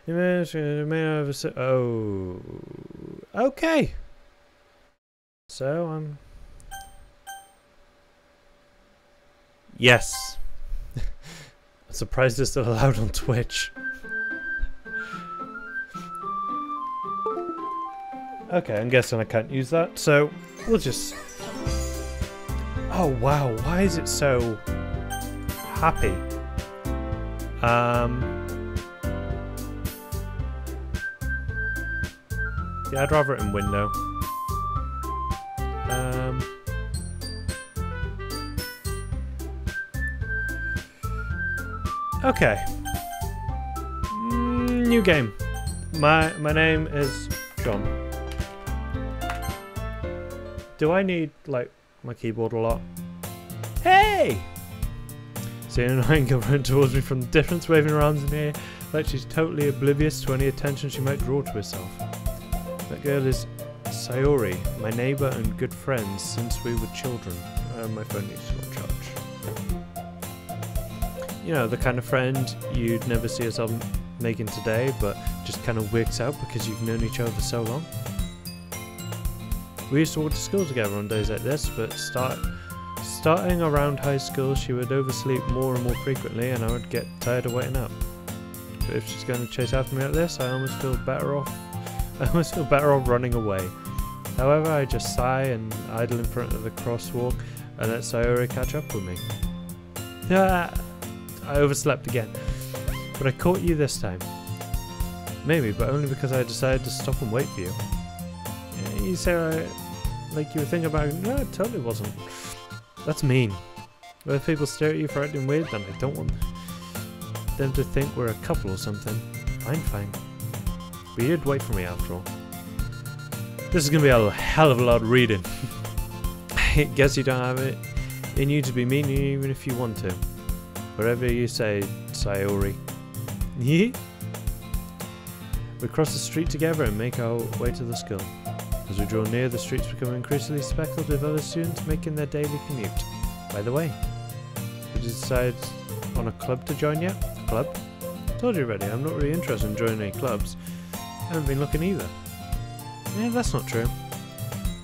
Oh, okay. So yes. I'm surprised it's still allowed on Twitch. Okay, I'm guessing I can't use that, so we'll just... Oh wow, why is it so happy? Yeah, I'd rather it in window. Okay. New game. My name is John. Do I need, like, my keyboard a lot? Hey! See an annoying girl running towards me from the distance, waving her arms in the air, like she's totally oblivious to any attention she might draw to herself. That girl is Sayori, my neighbour and good friend since we were children. My phone needs to go on charge. You know, the kind of friend you'd never see yourself making today, but just kind of works out because you've known each other for so long. We used to walk to school together on days like this, but starting around high school, she would oversleep more and more frequently, and I would get tired of waiting up. But if she's going to chase after me like this, I almost feel better off running away. However, I just sigh and idle in front of the crosswalk and let Sayori catch up with me. I overslept again, but I caught you this time. Maybe, but only because I decided to stop and wait for you. Yeah, you say like you were thinking about it. No, it totally wasn't. That's mean. But if people stare at you for acting weird, then I don't want them to think we're a couple or something. Fine. But you did wait for me after all. This is going to be a hell of a lot of reading. I guess you don't have it in you to be mean even if you want to. Whatever you say, Sayori. We cross the street together and make our way to the school. As we draw near, the streets become increasingly speckled with other students making their daily commute. By the way, did you decide on a club to join yet? A club? Told you already, I'm not really interested in joining any clubs. I haven't been looking either. Yeah, that's not true.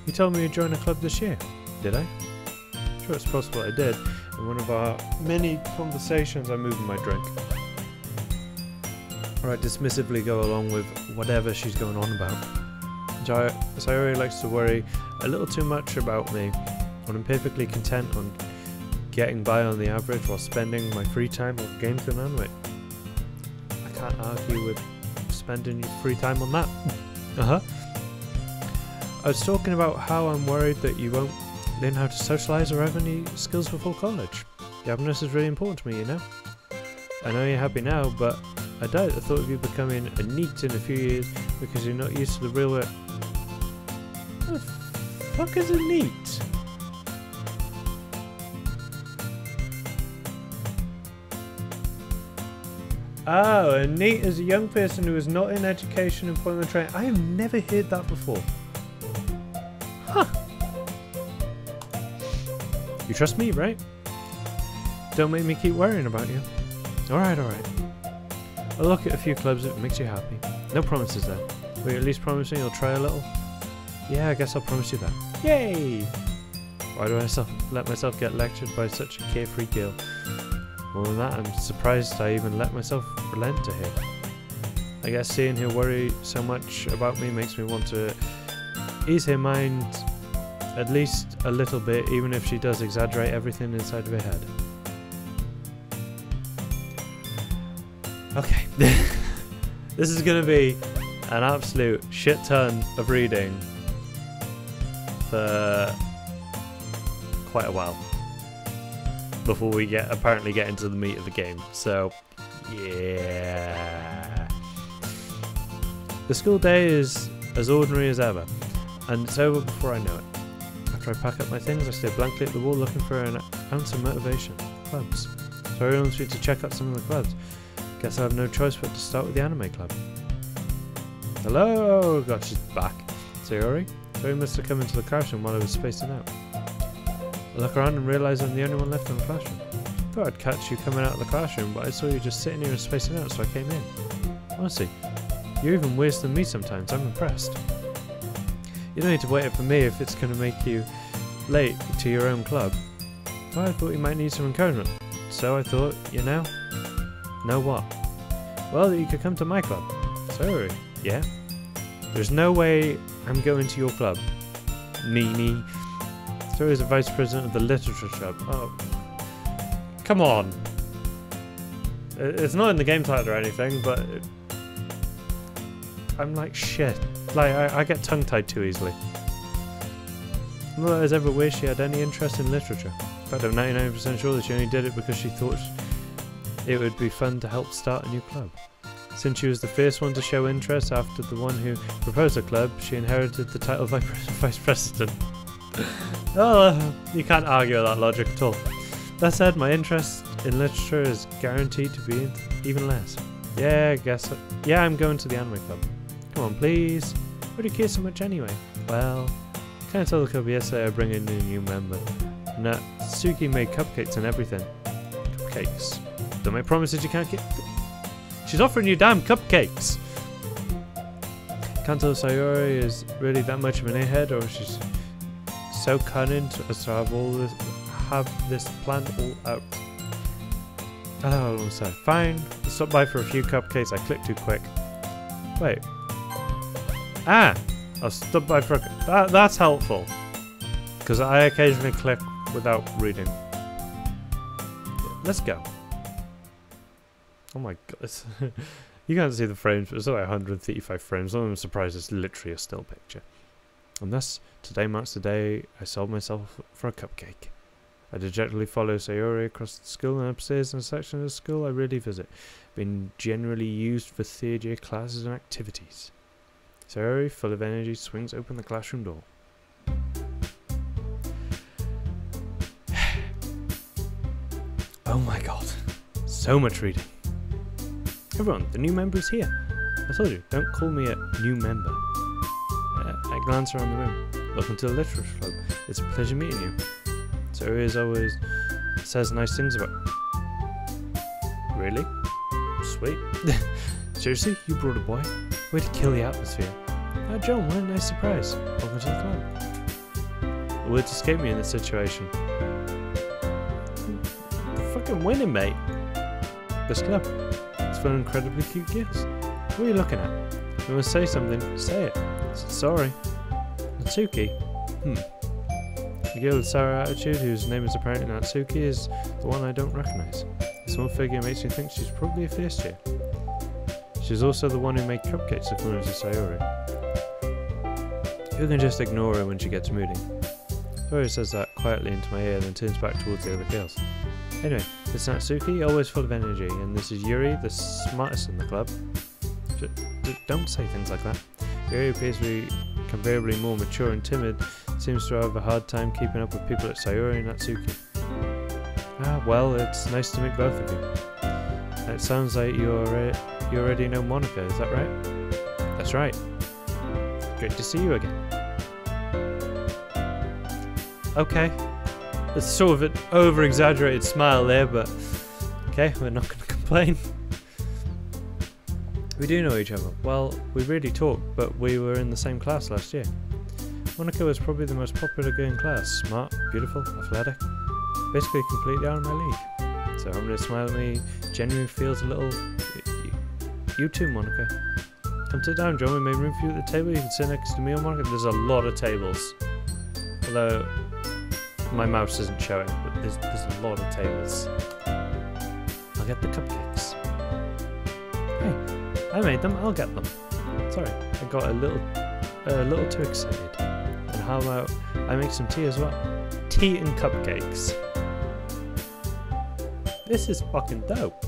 You told me you'd join a club this year. Did I? Sure, it's possible I did. In one of our many conversations, I moved my drink. Or I dismissively go along with whatever she's going on about. Sayori likes to worry a little too much about me, when I'm perfectly content on getting by on the average while spending my free time on games and anime. I can't argue with spending your free time on that. I was talking about how I'm worried that you won't learn how to socialise or have any skills before college. The happiness is really important to me, you know. I know you're happy now, but I doubt the thought of you becoming a NEET in a few years because you're not used to the real world. What the fuck is a NEET? Oh, a NEET is a young person who is not in education, employment, training. I have never heard that before. Huh. You trust me, right? Don't make me keep worrying about you. Alright. I'll look at a few clubs if it makes you happy. No promises though. Will you at least promise me you'll try a little? Yeah, I guess I'll promise you that. Yay! Why do I let myself get lectured by such a carefree girl? More than that, I'm surprised I even let myself relent to her. I guess seeing her worry so much about me makes me want to ease her mind at least a little bit, even if she does exaggerate everything inside of her head. Okay. This is going to be an absolute shit ton of reading for quite a while before we apparently get into the meat of the game. So, yeah. The school day is as ordinary as ever, and it's over before I know it. After I pack up my things, I stare blankly at the wall looking for an ounce of motivation. Clubs. So I wants me to check out some of the clubs. Guess I have no choice but to start with the anime club. Hello! God, she's back. Sayori? Sayori must have come into the classroom while I was spacing out. I look around and realise I'm the only one left in the classroom. Thought I'd catch you coming out of the classroom, but I saw you just sitting here and spacing out, so I came in. Honestly, you're even worse than me sometimes. I'm impressed. You don't need to wait up for me if it's going to make you late to your own club. Well, I thought you might need some encouragement. So I thought, you know what? Well, you could come to my club. Sorry, yeah? There's no way I'm going to your club. Nini. So is the vice president of the literature club. Oh. Come on. It's not in the game title or anything, but... I'm like shit. Like, I get tongue-tied too easily. Not that I was ever aware she had any interest in literature. In fact, I'm 99% sure that she only did it because she thought it would be fun to help start a new club. Since she was the first one to show interest after the one who proposed the club, she inherited the title of vice president. Oh, you can't argue with that logic at all. That said, my interest in literature is guaranteed to be even less. Yeah, I guess so. Yeah, I'm going to the anime club. Come on, please. Why do you care so much anyway? Well, I kind of told the club yesterday I'd bring in a new member. Natsuki made cupcakes and everything. Cupcakes? Don't make promises you can't keep. She's offering you damn cupcakes! Can't tell if Sayori is really that much of an airhead or she's so cunning as to have this planned all out. Oh, so fine. I'll stop by for a few cupcakes. I clicked too quick. Wait. Ah! I'll stop by for a... That's helpful. Because I occasionally click without reading. Let's go. Oh my god. You can't see the frames, but it's like 135 frames. I'm surprised it's literally a still picture. And thus, today marks the day I sold myself for a cupcake. I dejectedly follow Sayori across the school and upstairs in a section of the school I rarely visit, being generally used for third year classes and activities. Sayori, full of energy, swings open the classroom door. Oh my god. So much reading. Everyone, the new member is here. I told you, don't call me a new member. I glance around the room. Welcome to the literature club. It's a pleasure meeting you. Sayori as always says nice things about... Really? Sweet. Seriously? You brought a boy? Way to kill the atmosphere. Oh, John, what a nice surprise. Welcome to the club. The words escape me in this situation. You're fucking winning, mate. This club. It's full of incredibly cute girls. What are you looking at? If you want to say something, say it. Sorry. Natsuki. The girl with sour attitude, whose name is apparently Natsuki, is the one I don't recognise. The small figure makes me think she's probably a first year. She's also the one who made cupcakes according to Sayori. You can just ignore her when she gets moody. Sayori says that quietly into my ear, then turns back towards the other girls. Anyway, it's Natsuki, always full of energy, and this is Yuri, the smartest in the club. Don't say things like that. Yuri appears to be comparably more mature and timid, seems to have a hard time keeping up with people like Sayori and Natsuki. Ah, well, it's nice to meet both of you. It sounds like you already know Monica, is that right? That's right. Great to see you again. Okay. It's sort of an over-exaggerated smile there, but okay, we're not going to complain. We do know each other. Well, we really talk, but we were in the same class last year. Monica was probably the most popular girl in class. Smart, beautiful, athletic. Basically completely out of my league. So having a smile at me genuinely feels a little... You too, Monica. Come sit down, John. We made room for you at the table. You can sit next to me or Monica. There's a lot of tables. Although my mouse isn't showing, but there's a lot of tables. I'll get the cupcakes. Hey, I made them. I'll get them. Sorry, I got a little too excited. And how about I make some tea as well? Tea and cupcakes. This is fucking dope.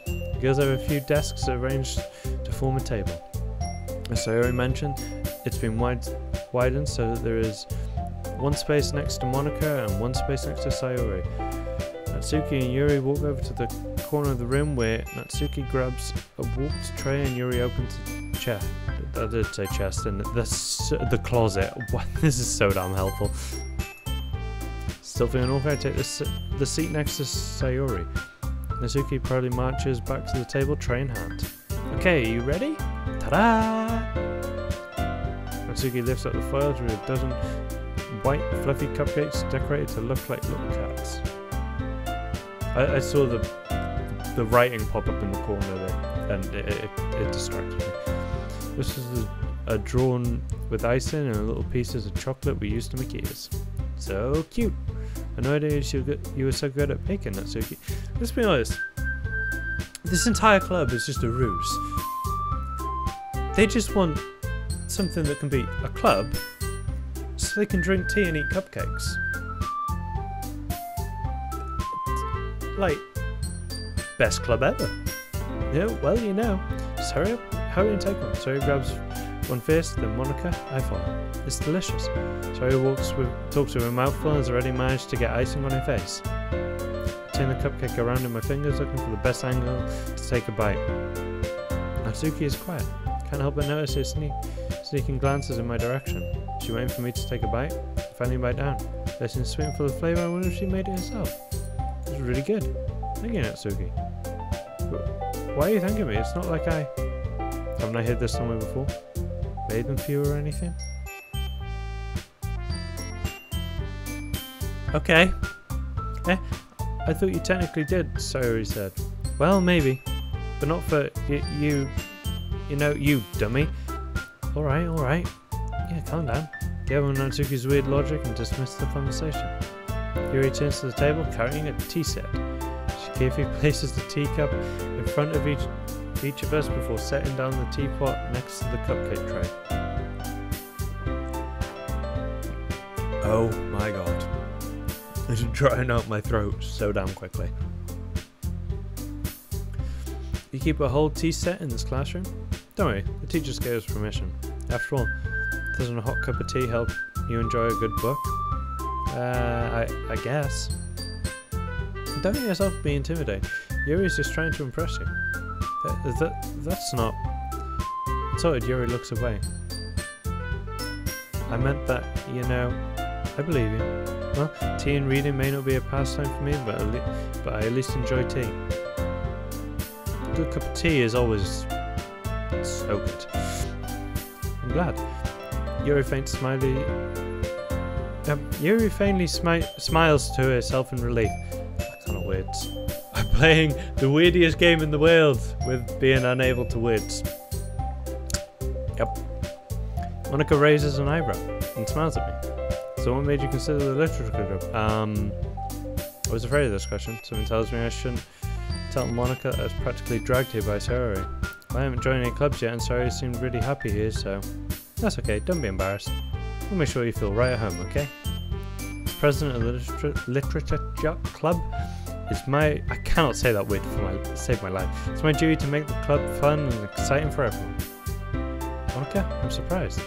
The girls have a few desks arranged to form a table. As Sayori mentioned, it's been widened so that there is one space next to Monica and one space next to Sayori. Natsuki and Yuri walk over to the corner of the room where Natsuki grabs a warped tray and Yuri opens the chest. I did say chest, and the closet. What? This is so damn helpful. Still feeling awkward, I take the seat next to Sayori. Natsuki proudly marches back to the table, tray in hand. Okay, you ready? Ta-da! Natsuki lifts up the foil with a dozen white, fluffy cupcakes decorated to look like little cats. I saw the writing pop up in the corner there, and it distracted me. This is a drawn with icing and little pieces of chocolate we used to make ears. So cute! I had no idea you were so good at baking, Natsuki. Let's be honest, this entire club is just a ruse. They just want something that can be a club so they can drink tea and eat cupcakes. Like, best club ever. Yeah, well, you know. Just hurry and take one. Sorry grabs one first, then Monica, I follow. It's delicious. Sorry talks with a mouthful and has already managed to get icing on her face. I turn the cupcake around in my fingers, looking for the best angle to take a bite. Natsuki is quiet. Can't help but notice her sneaking glances in my direction. She waiting for me to take a bite. I finally bite down. Tasting sweet and full of flavour. I wonder if she made it herself. It was really good. Thank you, Natsuki. Why are you thanking me? It's not like haven't I heard this somewhere before? Made them for you or anything? Okay. I thought you technically did, Sayori said. Well, maybe. But not for you know, you dummy. Alright. Yeah, calm down. Get on Natsuki's weird logic and dismiss the conversation. Yuri turns to the table, carrying a tea set. She carefully places the teacup in front of each of us before setting down the teapot next to the cupcake tray. Oh my god. It's drying out my throat so damn quickly. You keep a whole tea set in this classroom? Don't worry, the teacher gave us permission. After all, doesn't a hot cup of tea help you enjoy a good book? I guess. Don't let yourself be intimidated. Yuri's just trying to impress you. That's not... Sorted, Yuri looks away. I meant that, you know, I believe you. Well, tea and reading may not be a pastime for me, but I at least enjoy tea. A good cup of tea is always so good. I'm glad. Yuri faintly smiles to herself in relief. I cannot wait. I'm playing the weirdest game in the world with being unable to words. Yep. Monica raises an eyebrow and smiles at me. So what made you consider the literature club? I was afraid of this question. Something tells me I shouldn't tell Monica that I was practically dragged here by Sayori. I haven't joined any clubs yet and Sayori seemed really happy here, so that's okay, don't be embarrassed. We'll make sure you feel right at home, okay? As president of the literature club, it's my... I cannot say that word to save my life. It's my duty to make the club fun and exciting for everyone. Monica, I'm surprised.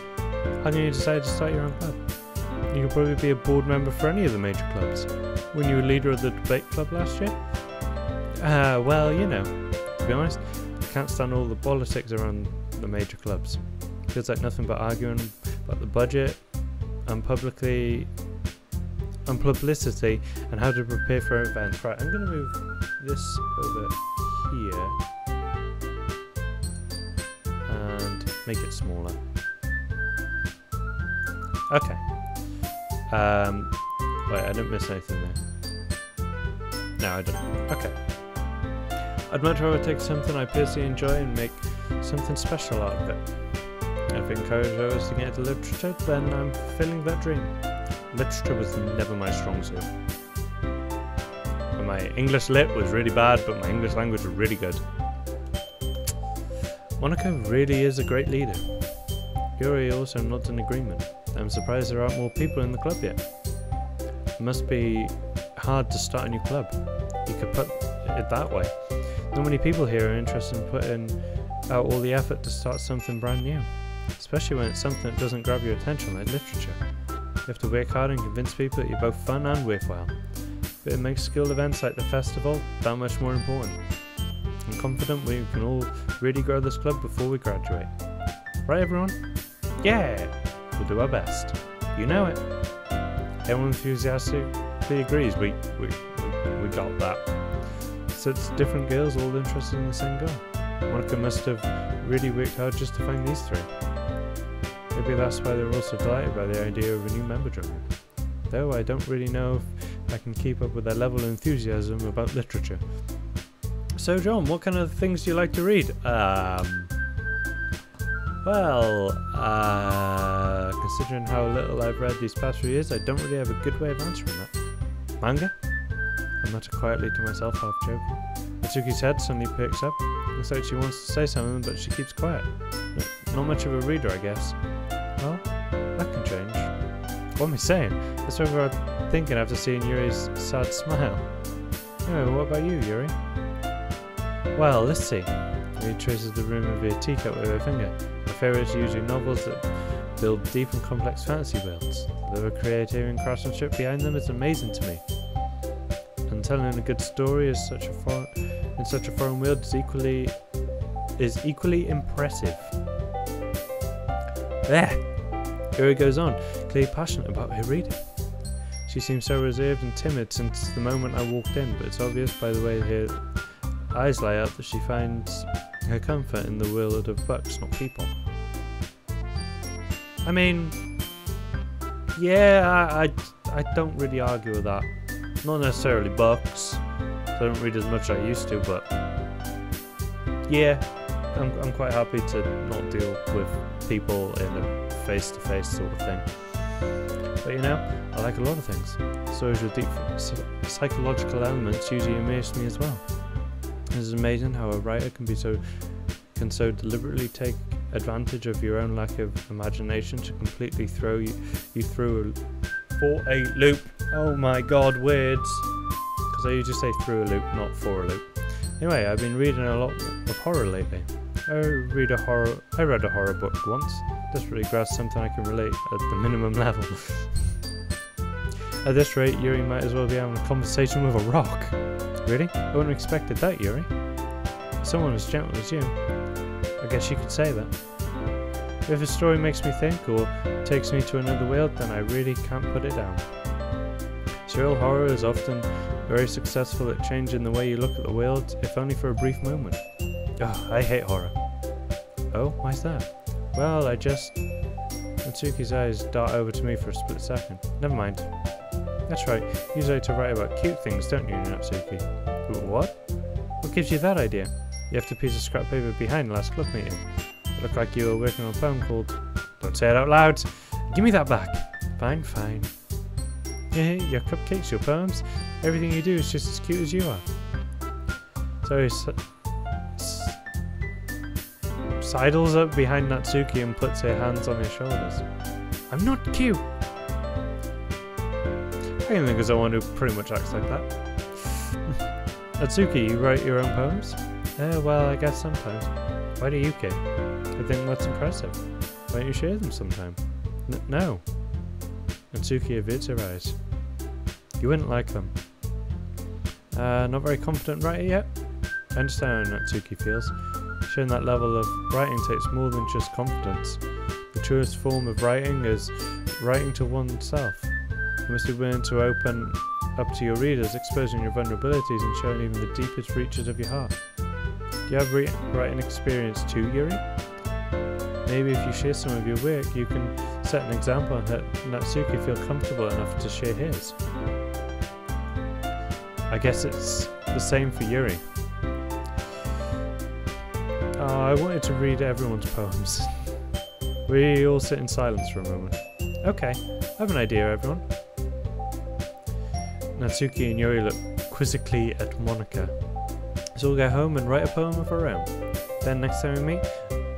How can you decide to start your own club? You could probably be a board member for any of the major clubs. Weren't you a leader of the debate club last year? Well, you know, to be honest, I can't stand all the politics around the major clubs. It feels like nothing but arguing about the budget and publicity and how to prepare for events. Right, I'm going to move this over here and make it smaller. Okay. Wait, I didn't miss anything there. No, I didn't. Okay. I'd much rather take something I personally enjoy and make something special out of it. If it encourages others to get into literature, then I'm fulfilling that dream. Literature was never my strong suit. And my English lit was really bad, but my English language was really good. Monica really is a great leader. Yuri also nods in agreement. I'm surprised there aren't more people in the club yet. It must be hard to start a new club. You could put it that way. Not many people here are interested in putting out all the effort to start something brand new. Especially when it's something that doesn't grab your attention like literature. You have to work hard and convince people that you're both fun and worthwhile. But it makes school events like the festival that much more important. I'm confident we can all really grow this club before we graduate. Right everyone? Yeah! We'll do our best. You know it. Everyone enthusiastically agrees. We got that. So it's different girls all interested in the same goal. Monica must have really worked hard just to find these three. Maybe that's why they're also delighted by the idea of a new member joining. Though I don't really know if I can keep up with their level of enthusiasm about literature. So John, what kind of things do you like to read? Considering how little I've read these past few years, I don't really have a good way of answering that. Manga? I mutter quietly to myself, half joking. Natsuki's head suddenly perks up. Looks like she wants to say something, but she keeps quiet. Not much of a reader, I guess. Well, that can change. What am I saying? That's what I'm thinking after seeing Yuri's sad smile. Anyway, what about you, Yuri? Well, let's see. Yuri traces the rim of her teacup with her finger. My favourites are usually novels that build deep and complex fantasy worlds. The creativity and craftsmanship behind them is amazing to me. And telling a good story in such a foreign world is equally impressive. There! Yuri goes on, clearly passionate about her reading. She seems so reserved and timid since the moment I walked in, but it's obvious by the way her eyes light up that she finds her comfort in the world of books, not people. I mean, yeah, I don't really argue with that. Not necessarily books. I don't read as much as I used to, but yeah, I'm quite happy to not deal with people in a face-to-face sort of thing. But you know, I like a lot of things. Stories with deep psychological elements usually immerse me as well. It is amazing how a writer can so deliberately take advantage of your own lack of imagination to completely throw you through for a loop. Oh my god, words! Because I usually say through a loop, not for a loop. Anyway, I've been reading a lot of horror lately. I read a horror book once. Desperately grasp something I can relate at the minimum level. At this rate, Yuri might as well be having a conversation with a rock. Really? I wouldn't have expected that, Yuri. Someone as gentle as you. I guess you could say that. If a story makes me think or takes me to another world, then I really can't put it down. Serial horror is often very successful at changing the way you look at the world, if only for a brief moment. Ugh, I hate horror. Oh, why's that? Well, Natsuki's eyes dart over to me for a split second. Never mind. That's right, you usually like to write about cute things, don't you, Natsuki? What? What gives you that idea? You left a piece of scrap paper behind the last club meeting. It looked like you were working on a poem called... Don't say it out loud! Give me that back! Fine, fine. Your cupcakes, your poems, everything you do is just as cute as you are. Sorry, sidles up behind Natsuki and puts her hands on her shoulders. I'm not cute! I can think of someone who pretty much acts like that. Natsuki, you write your own poems? Well, I guess sometimes. Why do you care? I think that's impressive. Why don't you share them sometime? No. Natsuki averts her eyes. You wouldn't like them. Not very confident writer yet? I understand how Natsuki feels. Showing that level of writing takes more than just confidence. The truest form of writing is writing to oneself. You must be willing to open up to your readers, exposing your vulnerabilities and showing even the deepest reaches of your heart. Do you have writing experience too, Yuri? Maybe if you share some of your work, you can set an example and let Natsuki feel comfortable enough to share his. I guess it's the same for Yuri. I wanted to read everyone's poems. We all sit in silence for a moment. Okay, I have an idea, everyone. Natsuki and Yuri look quizzically at Monica. So we'll go home and write a poem of our own. Then next time we meet,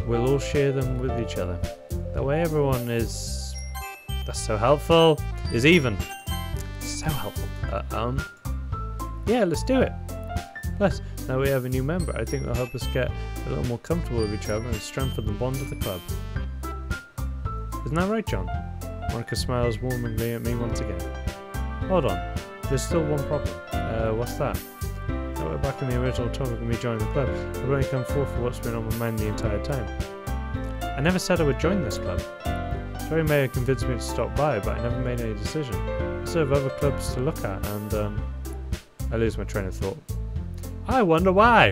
we'll all share them with each other. That way everyone is... That's so helpful. Is even. So helpful. Yeah, let's do it. Plus, now we have a new member, I think that'll help us get a little more comfortable with each other and strengthen the bond of the club. Isn't that right, John? Monica smiles warmingly at me once again. Hold on. There's still one problem. What's that? Now we're back in the original topic of me joining the club. I've only come forth for what's been on my mind the entire time. I never said I would join this club. Joey may have convinced me to stop by, but I never made any decision. I still have other clubs to look at, and I lose my train of thought. I wonder why!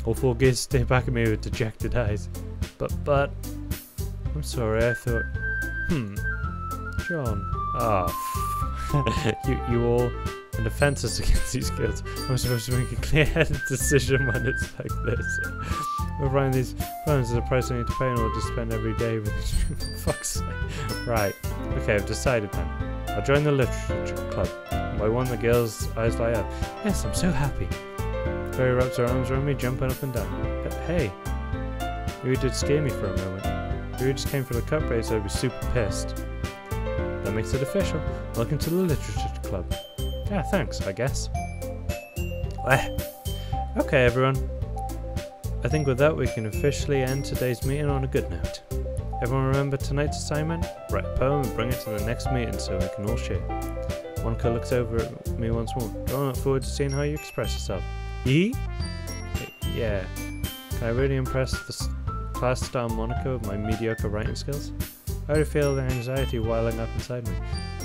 All four kids stare back at me with dejected eyes. But, I'm sorry, I thought, John. you all, and offences against these girls. I'm supposed to make a clear-headed decision when it's like this. We're running these phones as a price I need to pay in order to spend every day with these. Fuck's sake. Right. Okay, I've decided then. I'll join the literature club. By one, the girl's eyes light up. Yes, I'm so happy. Fairy wraps her arms around me, jumping up and down. But hey, you did scare me for a moment. If you just came for the cut race, I'd be super pissed. That makes it official. Welcome to the literature club. Yeah, thanks, I guess. Okay, everyone. I think with that we can officially end today's meeting on a good note. Everyone remember tonight's assignment? Write a poem and bring it to the next meeting so we can all share. Monica looks over at me once more. I look forward to seeing how you express yourself. Yeah. Can I really impress the class star Monica with my mediocre writing skills? I already feel the anxiety welling up inside me.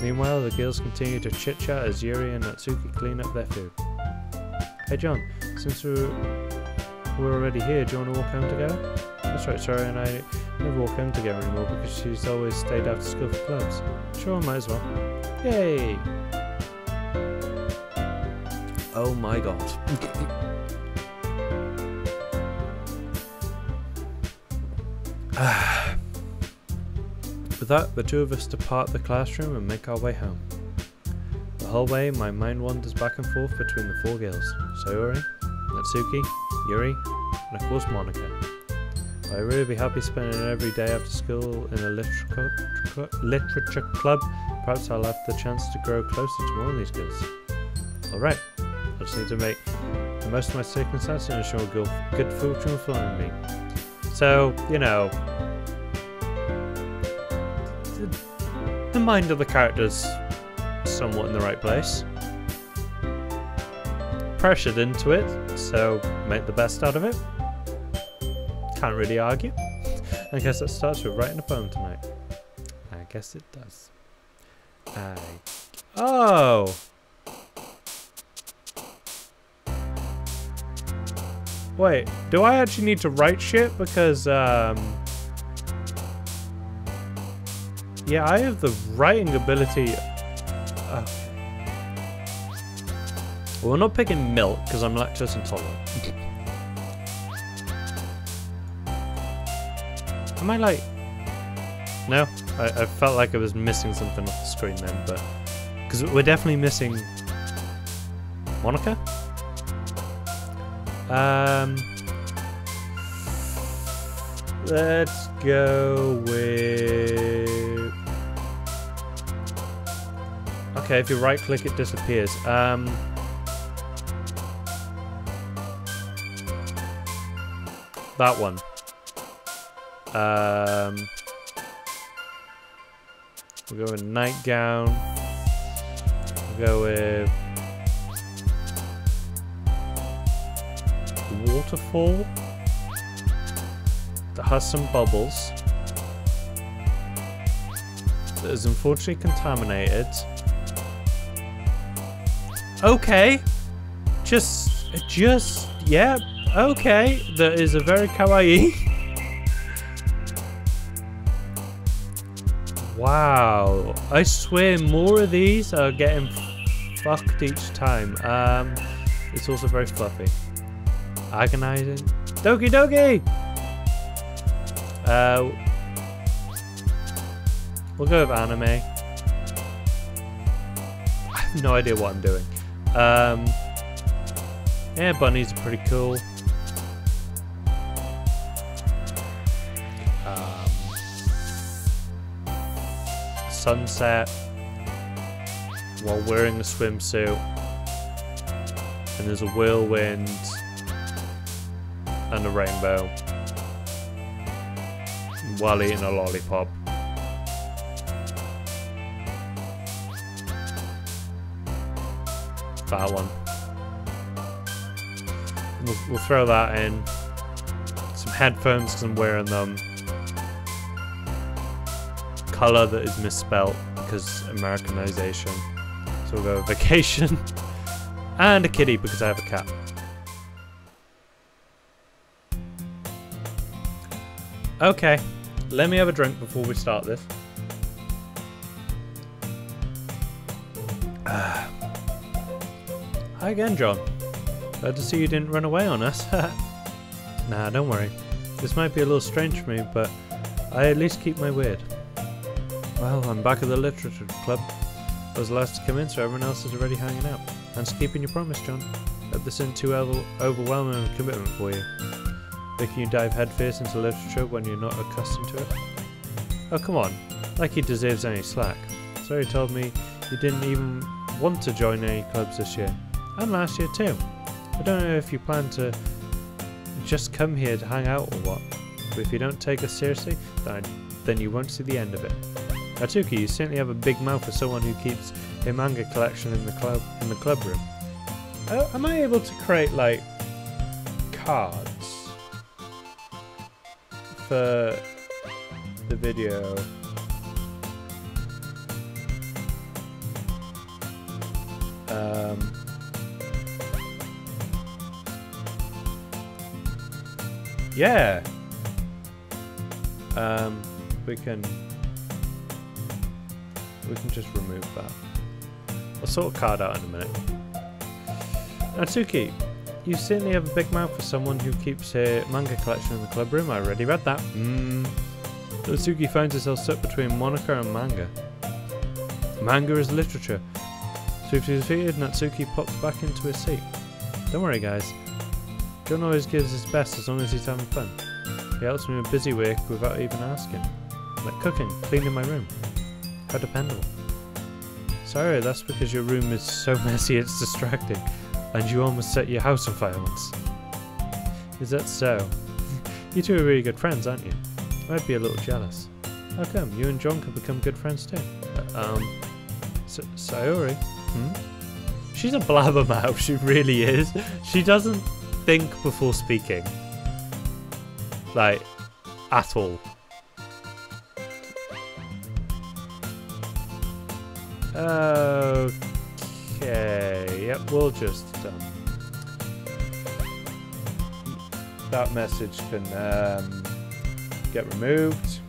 Meanwhile, the girls continue to chit-chat as Yuri and Natsuki clean up their food. Hey John, since we're already here, do you want to walk home together? That's right, sorry, and I never walk home together anymore because she's always stayed after school for clubs. Sure, might as well. Yay! Oh my god. With that, the two of us depart the classroom and make our way home. The whole way, my mind wanders back and forth between the four girls. Sayori, Natsuki, Yuri, and of course Monica. Will I really be happy spending every day after school in a literature club? Perhaps I'll have the chance to grow closer to one of these girls. Alright, I just need to make the most of my circumstances and ensure good fortune will follow me. So, you know, the mind of the character's somewhat in the right place. Pressured into it, so make the best out of it. Can't really argue. I guess that starts with writing a poem tonight. I guess it does. Oh! Wait, do I actually need to write shit? Because, yeah, I have the writing ability. Well, we're not picking milk because I'm lactose intolerant. Am I like... No? I felt like I was missing something off the screen then, but... Because we're definitely missing... Monica? Let's go with... Okay, if you right click it disappears. That one. We'll go with nightgown. We'll go with waterfall that has some bubbles that is unfortunately contaminated. Okay, just yeah, okay, that is a very kawaii. Wow, I swear more of these are getting fucked each time. It's also very fluffy. Agonizing. Doki doki! We'll go with anime. I have no idea what I'm doing. Yeah, bunnies are pretty cool. Sunset while wearing a swimsuit, and there's a whirlwind and a rainbow while eating a lollipop. That one. We'll throw that in. Some headphones because I'm wearing them. Colour that is misspelt because Americanization. So we'll go with vacation. And a kitty because I have a cat. Okay, let me have a drink before we start this. Hi again, John. Glad to see you didn't run away on us. Nah, don't worry. This might be a little strange for me, but I at least keep my word. Well, I'm back at the literature club. I was the last to come in, so everyone else is already hanging out. Thanks for keeping your promise, John. Hope this isn't too overwhelming a commitment for you. Making you dive headfirst into literature when you're not accustomed to it. Oh, come on. Like he deserves any slack. Sorry, told me you didn't even want to join any clubs this year. And last year too. I don't know if you plan to just come here to hang out or what. But if you don't take us seriously, then you won't see the end of it. Natsuki, you certainly have a big mouth for someone who keeps a manga collection in the club room. Am I able to create like cards for the video? Yeah. We can just remove that. I'll sort a card out in a minute. Natsuki, you certainly have a big mouth for someone who keeps a manga collection in the club room. I already read that. Natsuki finds herself stuck between Monica and manga. Manga is literature. Swiftly defeated, Natsuki pops back into his seat. Don't worry, guys. John always gives his best as long as he's having fun. He helps me with busy work without even asking. Like cooking, cleaning my room. How dependable. Sorry, that's because your room is so messy it's distracting. And you almost set your house on fire once. Is that so? You two are really good friends, aren't you? I might be a little jealous. How come? You and John could become good friends too. Sayori? She's a blabbermouth, she really is. She doesn't think before speaking. Like, at all. Okay, yep, we'll just that message can get removed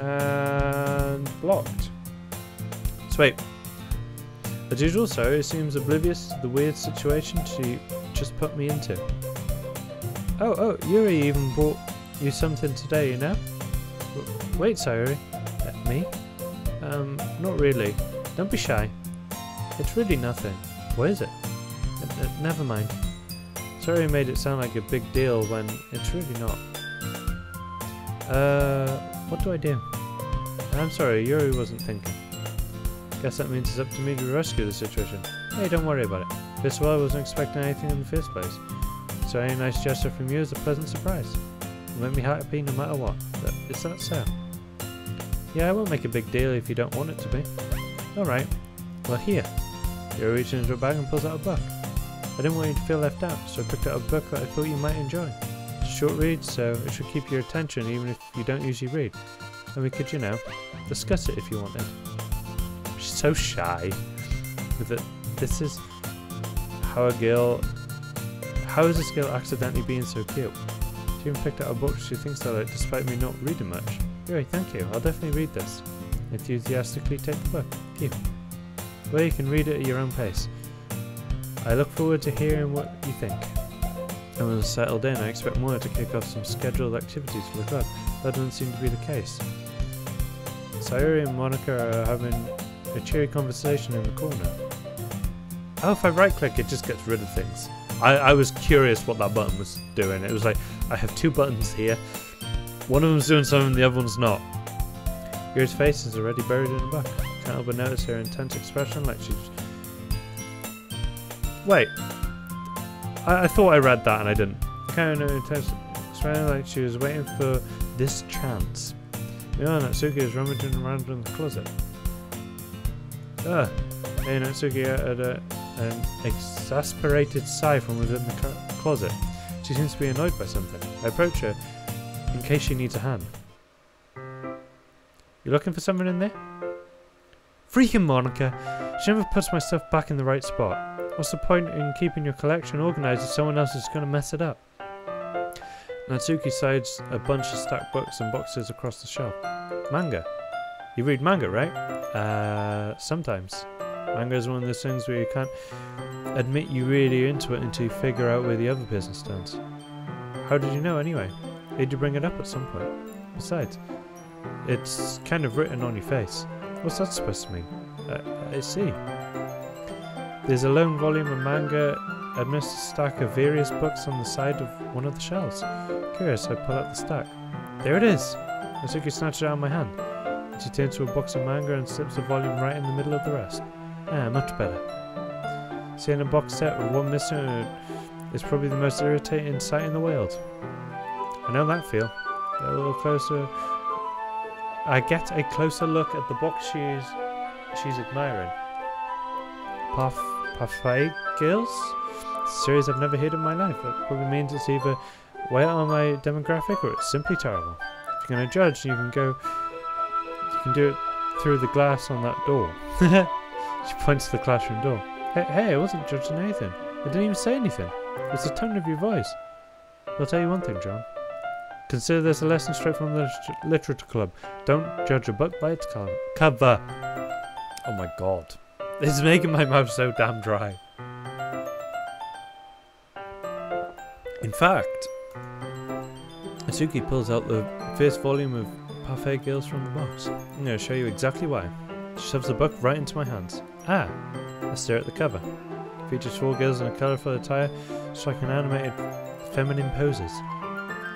and blocked. Sweet. As usual, Sayori seems oblivious to the weird situation she just put me into. Oh, Yuri even brought you something today, you know? Wait, Sayori. Me? Not really. Don't be shy. It's really nothing. What is it? Never mind. Sorry I made it sound like a big deal when it's really not. What do I do? I'm sorry, Yuri wasn't thinking. Guess that means it's up to me to rescue the situation. Hey, don't worry about it. First of all, I wasn't expecting anything in the first place. So any nice gesture from you is a pleasant surprise. It'll make me happy no matter what. But is that so? Yeah, I won't make a big deal if you don't want it to be. Alright. Well, here. Yuri reaches into her bag and pulls out a book. I didn't want you to feel left out, so I picked out a book that I thought you might enjoy. It's a short read, so it should keep your attention even if you don't usually read. And we could, you know, discuss it if you wanted. She's so shy. With it. This is how a girl... How is this girl accidentally being so cute? She even picked out a book she thinks I like despite me not reading much. Yuri, thank you. I'll definitely read this. Enthusiastically take the book. Thank you. Well, you can read it at your own pace. I look forward to hearing what you think. And when settled in, I expect Moya to kick off some scheduled activities for the club. That doesn't seem to be the case. Sayori and Monica are having a cheery conversation in the corner. Oh, if I right click it just gets rid of things. I was curious what that button was doing. It was like, I have two buttons here. One of them's doing something, the other one's not. Yuri's face is already buried in the book. Can't help but notice her intense expression like she's... Wait. I thought I read that and I didn't. Can't know intense expression like she was waiting for this chance. Yeah, Natsuki is rummaging around in the closet. Hey, Natsuki uttered an exasperated sigh from within the closet. She seems to be annoyed by something. I approach her in case she needs a hand. You looking for something in there? Freaking Monica! She never puts my stuff back in the right spot. What's the point in keeping your collection organised if someone else is going to mess it up? Natsuki sides a bunch of stacked books and boxes across the shelf. Manga. You read manga, right? Sometimes. Manga is one of those things where you can't admit you really are into it until you figure out where the other person stands. How did you know anyway? Did you bring it up at some point? Besides, it's kind of written on your face. What's that supposed to mean? I see. There's a lone volume of manga amidst a stack of various books on the side of one of the shelves. Curious, I pull out the stack. There it is! Natsuki snatched it out of my hand. She turns to a box of manga and slips the volume right in the middle of the rest. Ah, much better. Seeing a box set with one missing is probably the most irritating sight in the world. I know that feel. Get a little closer. I get a closer look at the box she's admiring. Parfait Girls? It's a series I've never heard in my life. That probably means it's either way out on my demographic or it's simply terrible. If you're gonna judge, you can do it through the glass on that door. She points to the classroom door. Hey, I wasn't judging anything. I didn't even say anything. It's the tone of your voice. I'll tell you one thing, John. Consider this a lesson straight from the literature club. Don't judge a book by its cover. Oh my god. This is making my mouth so damn dry. In fact, Natsuki pulls out the first volume of Parfait Girls from the box. I'm going to show you exactly why. She shoves the book right into my hands. Ah, let's stare at the cover. It features 4 girls in a colourful attire striking animated feminine poses.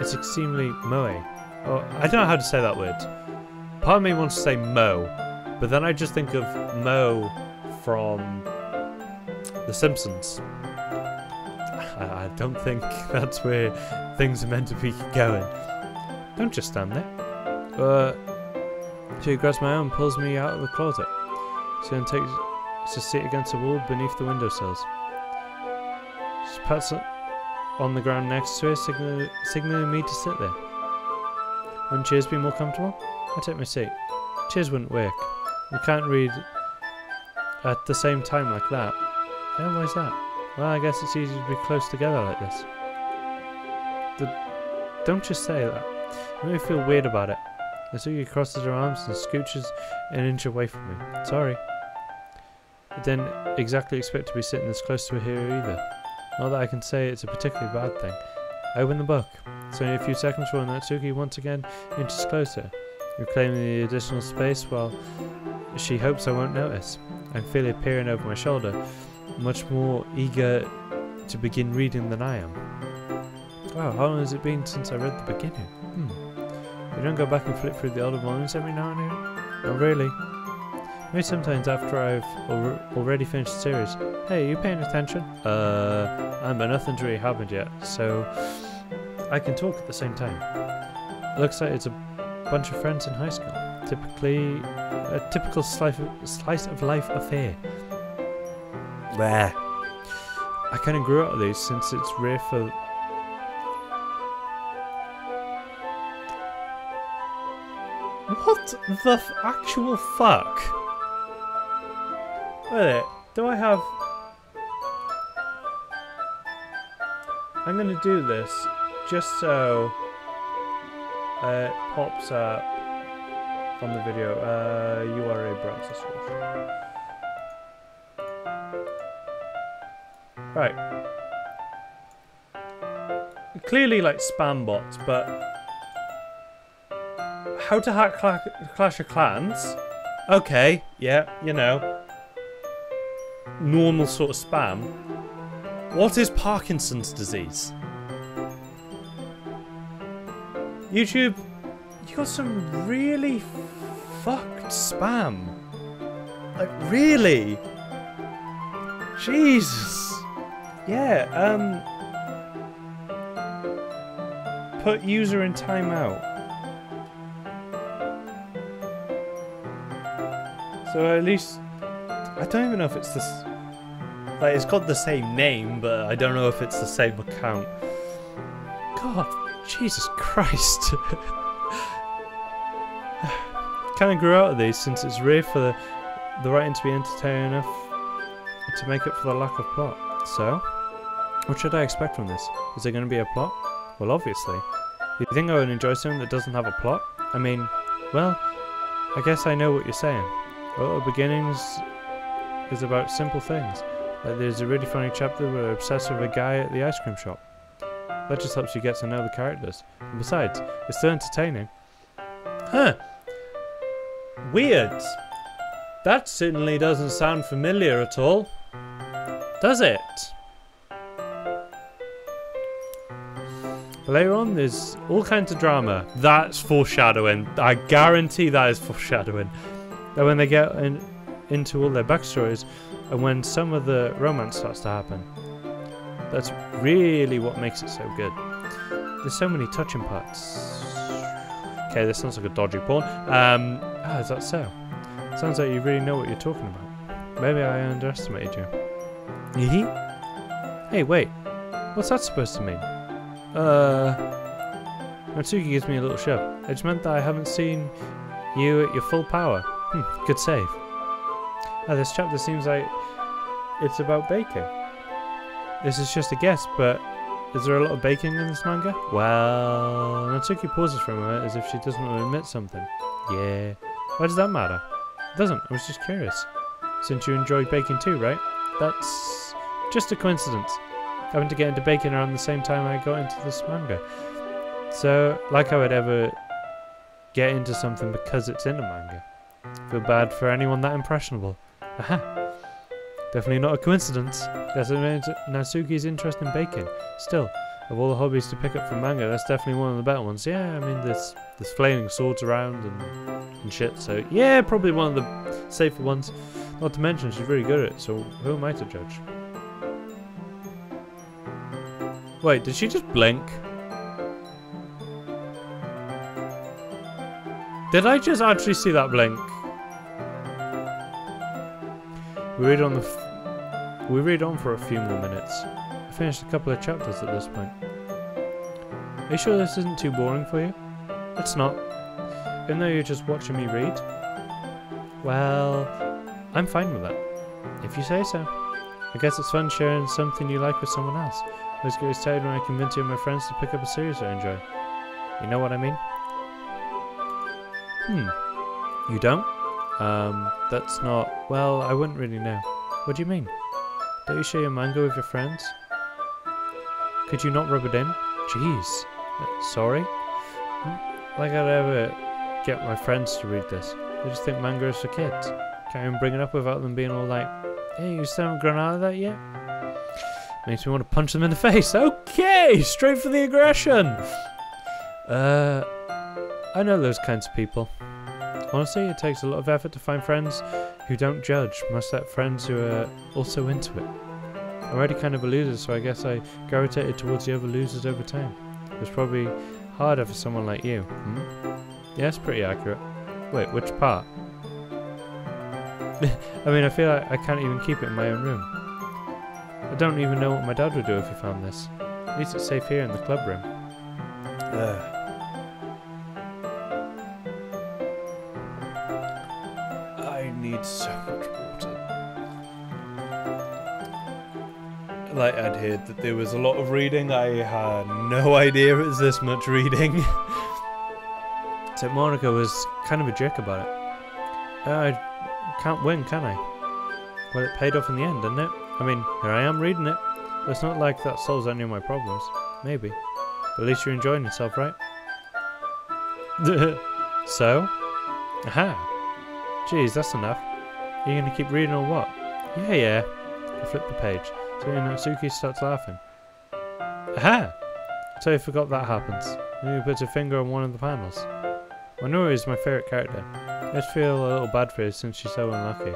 It's extremely moe. Oh, I don't know how to say that word. Part of me wants to say mo, but then I just think of Mo from The Simpsons. I don't think that's where things are meant to be going. Don't just stand there. She grabs my arm and pulls me out of the closet. She then takes a seat against the wall beneath the windowsills. She pats it on the ground next to her, signaling me to sit there. Wouldn't chairs be more comfortable? I take my seat. Chairs wouldn't work. You can't read at the same time like that. Oh, why's that? Well, I guess it's easy to be close together like this. Don't just say that. You make me feel weird about it. Natsuki crosses her arms and scooches an inch away from me. Sorry. I didn't exactly expect to be sitting this close to her either. Not that I can say it's a particularly bad thing. I open the book. It's only a few seconds before Natsuki once again inches closer, reclaiming the additional space while she hopes I won't notice. I can feel her peering over my shoulder, much more eager to begin reading than I am. Wow, how long has it been since I read the beginning? You don't go back and flip through the older volumes every now and again? Not really. Maybe sometimes after I've already finished the series. Hey, are you paying attention? But nothing's really happened yet, so I can talk at the same time. Looks like it's a bunch of friends in high school. Typically, a typical slice of life affair. Bleh. I kind of grew out of these since it's rare for... What the actual fuck? Wait a minute, do I have... I'm gonna do this just so it pops up on the video. URA browser source. Right. Clearly like spam bots, but how to hack Clash of Clans? Okay, yeah, you know. Normal sort of spam. What is Parkinson's disease? YouTube, you got some really fucked spam. Like, really? Jesus. Yeah, put user in timeout. So at least, I don't even know if it's this, like it's got the same name, but I don't know if it's the same account. God, Jesus Christ. Kind of grew out of these since it's rare for the writing to be entertaining enough to make up for the lack of plot. So, what should I expect from this? Is there going to be a plot? Well, obviously. You think I would enjoy something that doesn't have a plot? I mean, well, I guess I know what you're saying. Little Beginnings is about simple things. Like there's a really funny chapter where they're obsessed with a guy at the ice cream shop. That just helps you get to know the characters. And besides, it's still entertaining. Huh. Weird. That certainly doesn't sound familiar at all. Does it? But later on, there's all kinds of drama. That's foreshadowing. I guarantee that is foreshadowing. And when they get into all their backstories, and when some of the romance starts to happen. That's really what makes it so good. There's so many touching parts. Okay, this sounds like a dodgy porn. Is that so? Sounds like you really know what you're talking about. Maybe I underestimated you. Hey, wait. What's that supposed to mean? Natsuki gives me a little shove. It just meant that I haven't seen you at your full power. Good save. This chapter seems like it's about baking. This is just a guess, but is there a lot of baking in this manga? Well, Natsuki pauses for a moment as if she doesn't want to admit something. Yeah. Why does that matter? It doesn't. I was just curious. Since you enjoy baking too, right? That's just a coincidence. Having to get into baking around the same time I got into this manga. So, like I would ever get into something because it's in a manga. Feel bad for anyone that impressionable. Aha. Definitely not a coincidence. That's Natsuki's interest in baking. Still, of all the hobbies to pick up from manga, that's definitely one of the better ones. Yeah, I mean, there's flailing swords around and shit, so yeah, probably one of the safer ones. Not to mention, she's really good at it, so who am I to judge? Wait, did she just blink? Did I just actually see that blink? We read on for a few more minutes. I finished a couple of chapters at this point. Are you sure this isn't too boring for you? It's not. Even though you're just watching me read? Well, I'm fine with that. If you say so. I guess it's fun sharing something you like with someone else. I always get excited when I convince you and my friends to pick up a series I enjoy. You know what I mean? You don't? That's not... Well, I wouldn't really know. What do you mean? Don't you share your manga with your friends? Could you not rub it in? Jeez. Sorry? Like I'd ever get my friends to read this. They just think manga is for kids. Can't even bring it up without them being all like, hey, you still haven't grown out of that yet? Makes me want to punch them in the face. Okay! Straight for the aggression! I know those kinds of people. Honestly, it takes a lot of effort to find friends who don't judge, much like friends who are also into it. I'm already kind of a loser, so I guess I gravitated towards the other losers over time. It was probably harder for someone like you. Yeah, that's pretty accurate. Wait, which part? I mean, I feel like I can't even keep it in my own room. I don't even know what my dad would do if he found this. At least it's safe here in the club room. I need so much water. Like, I'd heard that there was a lot of reading. I had no idea it was this much reading. Except Monica was kind of a jerk about it. I can't win, can I? Well, it paid off in the end, didn't it? I mean, here I am reading it. But it's not like that solves any of my problems. Maybe. But at least you're enjoying yourself, right? So? Aha! Jeez, that's enough. Are you going to keep reading or what? Yeah. I flip the page. So Natsuki starts laughing. Aha! I totally forgot that happens. Then he puts a finger on one of the panels. Minoru is my favourite character. I just feel a little bad for her since she's so unlucky.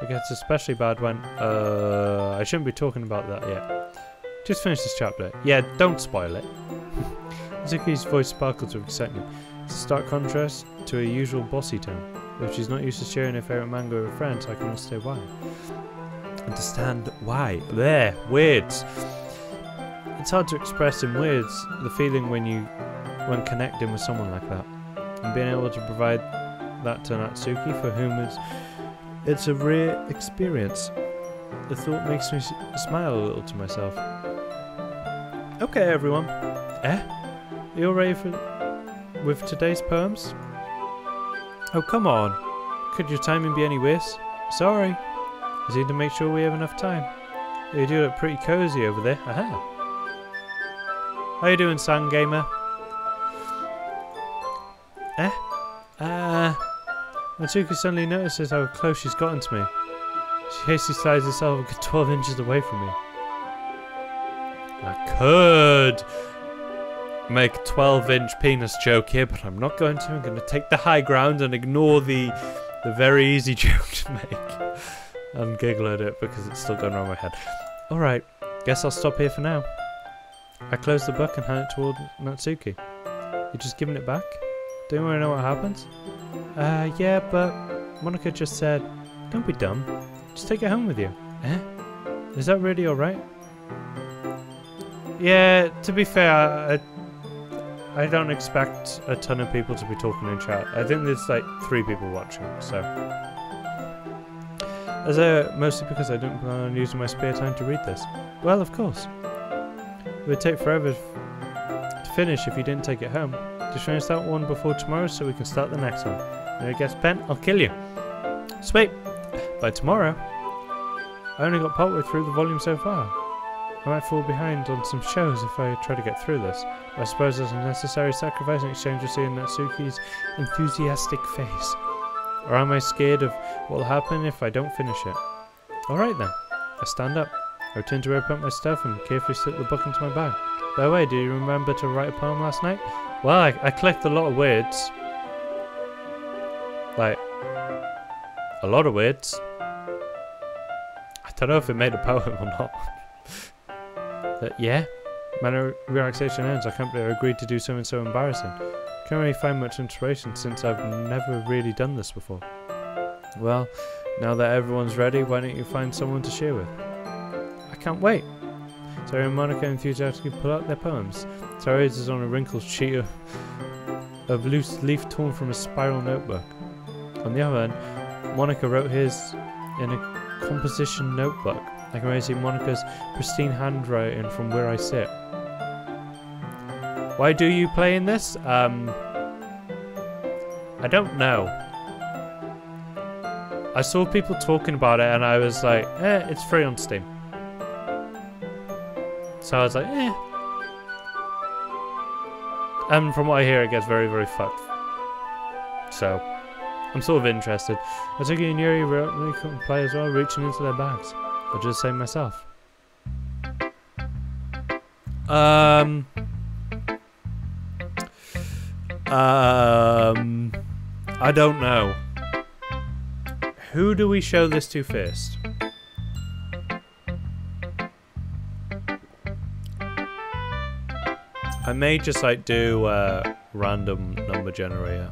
It gets especially bad when... I shouldn't be talking about that yet. Just finish this chapter. Yeah, don't spoil it. Natsuki's voice sparkles with excitement. It's a stark contrast to her usual bossy tone. If she's not used to sharing her favourite manga with friends, I can understand why. Understand why. There, words. It's hard to express in words the feeling when connecting with someone like that. And being able to provide that to Natsuki, for whom it's a rare experience. The thought makes me smile a little to myself. Okay, everyone. you all ready with today's poems? Oh, come on. Could your timing be any worse? Sorry. I just need to make sure we have enough time. You do look pretty cozy over there. Aha. How you doing, Sang Gamer? Natsuki suddenly notices how close she's gotten to me. She hastily slides herself a good 12 inches away from me. I could make a 12-inch penis joke here, but I'm not going to. I'm going to take the high ground and ignore the very easy joke to make. And giggle at it because it's still going around my head. Alright, guess I'll stop here for now. I close the book and hand it toward Natsuki. You just giving it back? Do you want to know what happens? Yeah, but Monika just said, don't be dumb. Just take it home with you. Eh? Is that really alright? Yeah, to be fair, I don't expect a ton of people to be talking in chat. I think there's like 3 people watching, so. Mostly because I didn't plan on using my spare time to read this. Well, of course. It would take forever to finish if you didn't take it home. Just finish that one before tomorrow so we can start the next one. If it gets bent, I'll kill you. Sweet. By tomorrow. I only got partway through the volume so far. I might fall behind on some shows if I try to get through this. I suppose there's a necessary sacrifice in exchange for seeing Natsuki's enthusiastic face. Or am I scared of what will happen if I don't finish it? Alright then. I stand up. I return to open up my stuff and carefully slip the book into my bag. By the way, do you remember to write a poem last night? Well, I collected a lot of words. Like, a lot of words. I don't know if it made a poem or not. But yeah, my relaxation ends. I can't believe I agreed to do something so embarrassing. Can't really find much inspiration since I've never really done this before. Well, now that everyone's ready, why don't you find someone to share with? I can't wait. Terry and Monika enthusiastically pull out their poems. Terry is on a wrinkled sheet of loose leaf torn from a spiral notebook. On the other hand, Monika wrote his in a composition notebook. I can really see Monika's pristine handwriting from where I sit. Why do you play in this? I don't know. I saw people talking about it and I was like, it's free on Steam. So I was like, And from what I hear, it gets very, very fucked. So, I'm sort of interested. Natsuki and Yuri really couldn't play as well, reaching into their bags. I'll just say myself. I don't know. Who do we show this to first? I may just like do a random number generator.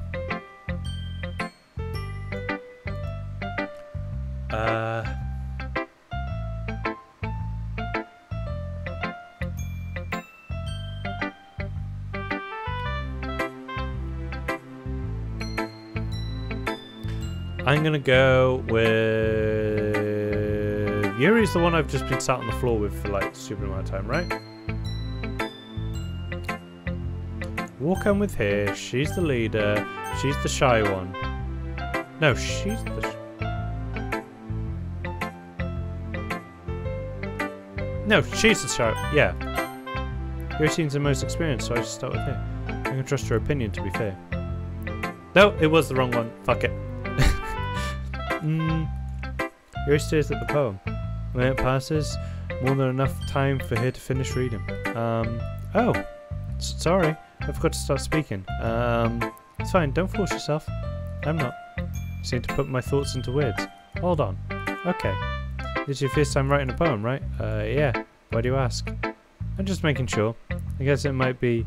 I'm gonna go with Yuri's the one I've just been sat on the floor with for like a stupid amount of time, right? Walk on with her. She's the leader. She's the shy one. No, she's the. No, she's the shy. Yeah. Yuri seems the most experienced, so I should start with her. I can trust her opinion, to be fair. No, it was the wrong one. Fuck it. Yuri stares at the poem. When it passes, more than enough time for her to finish reading. Oh, sorry, I forgot to start speaking. It's fine, don't force yourself. I'm not. I just need to put my thoughts into words. Hold on. Okay. This is your first time writing a poem, right? Yeah. Why do you ask? I'm just making sure. I guess that might be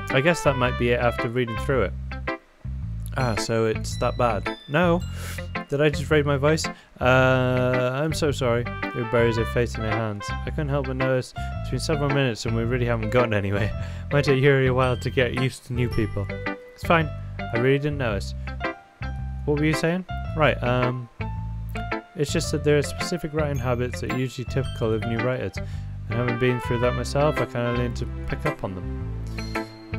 it after reading through it. Ah, so it's that bad. No. Did I just raise my voice? I'm so sorry. Yuri buries her face in her hands. I couldn't help but notice it's been several minutes and we really haven't gotten anywhere. Might take Yuri a while to get used to new people. It's fine. I really didn't notice. What were you saying? Right, it's just that there are specific writing habits that are usually typical of new writers. And having been through that myself, I kind of learned to pick up on them.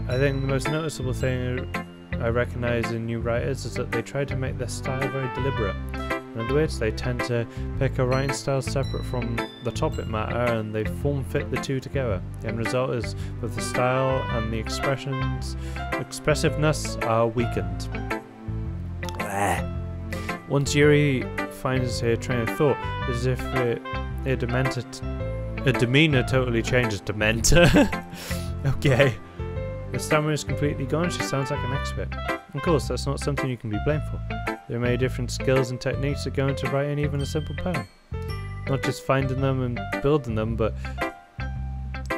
I think the most noticeable thing I recognise in new writers is that they try to make their style very deliberate. In other words, they tend to pick a writing style separate from the topic matter and they form-fit the two together. The end result is that the style and the expressiveness are weakened. Once Yuri finds her train of thought, as if her demeanour totally changes. Dementor? Okay. The stammer is completely gone, she sounds like an expert. Of course, that's not something you can be blamed for. There are many different skills and techniques that go into writing even a simple poem. Not just finding them and building them, but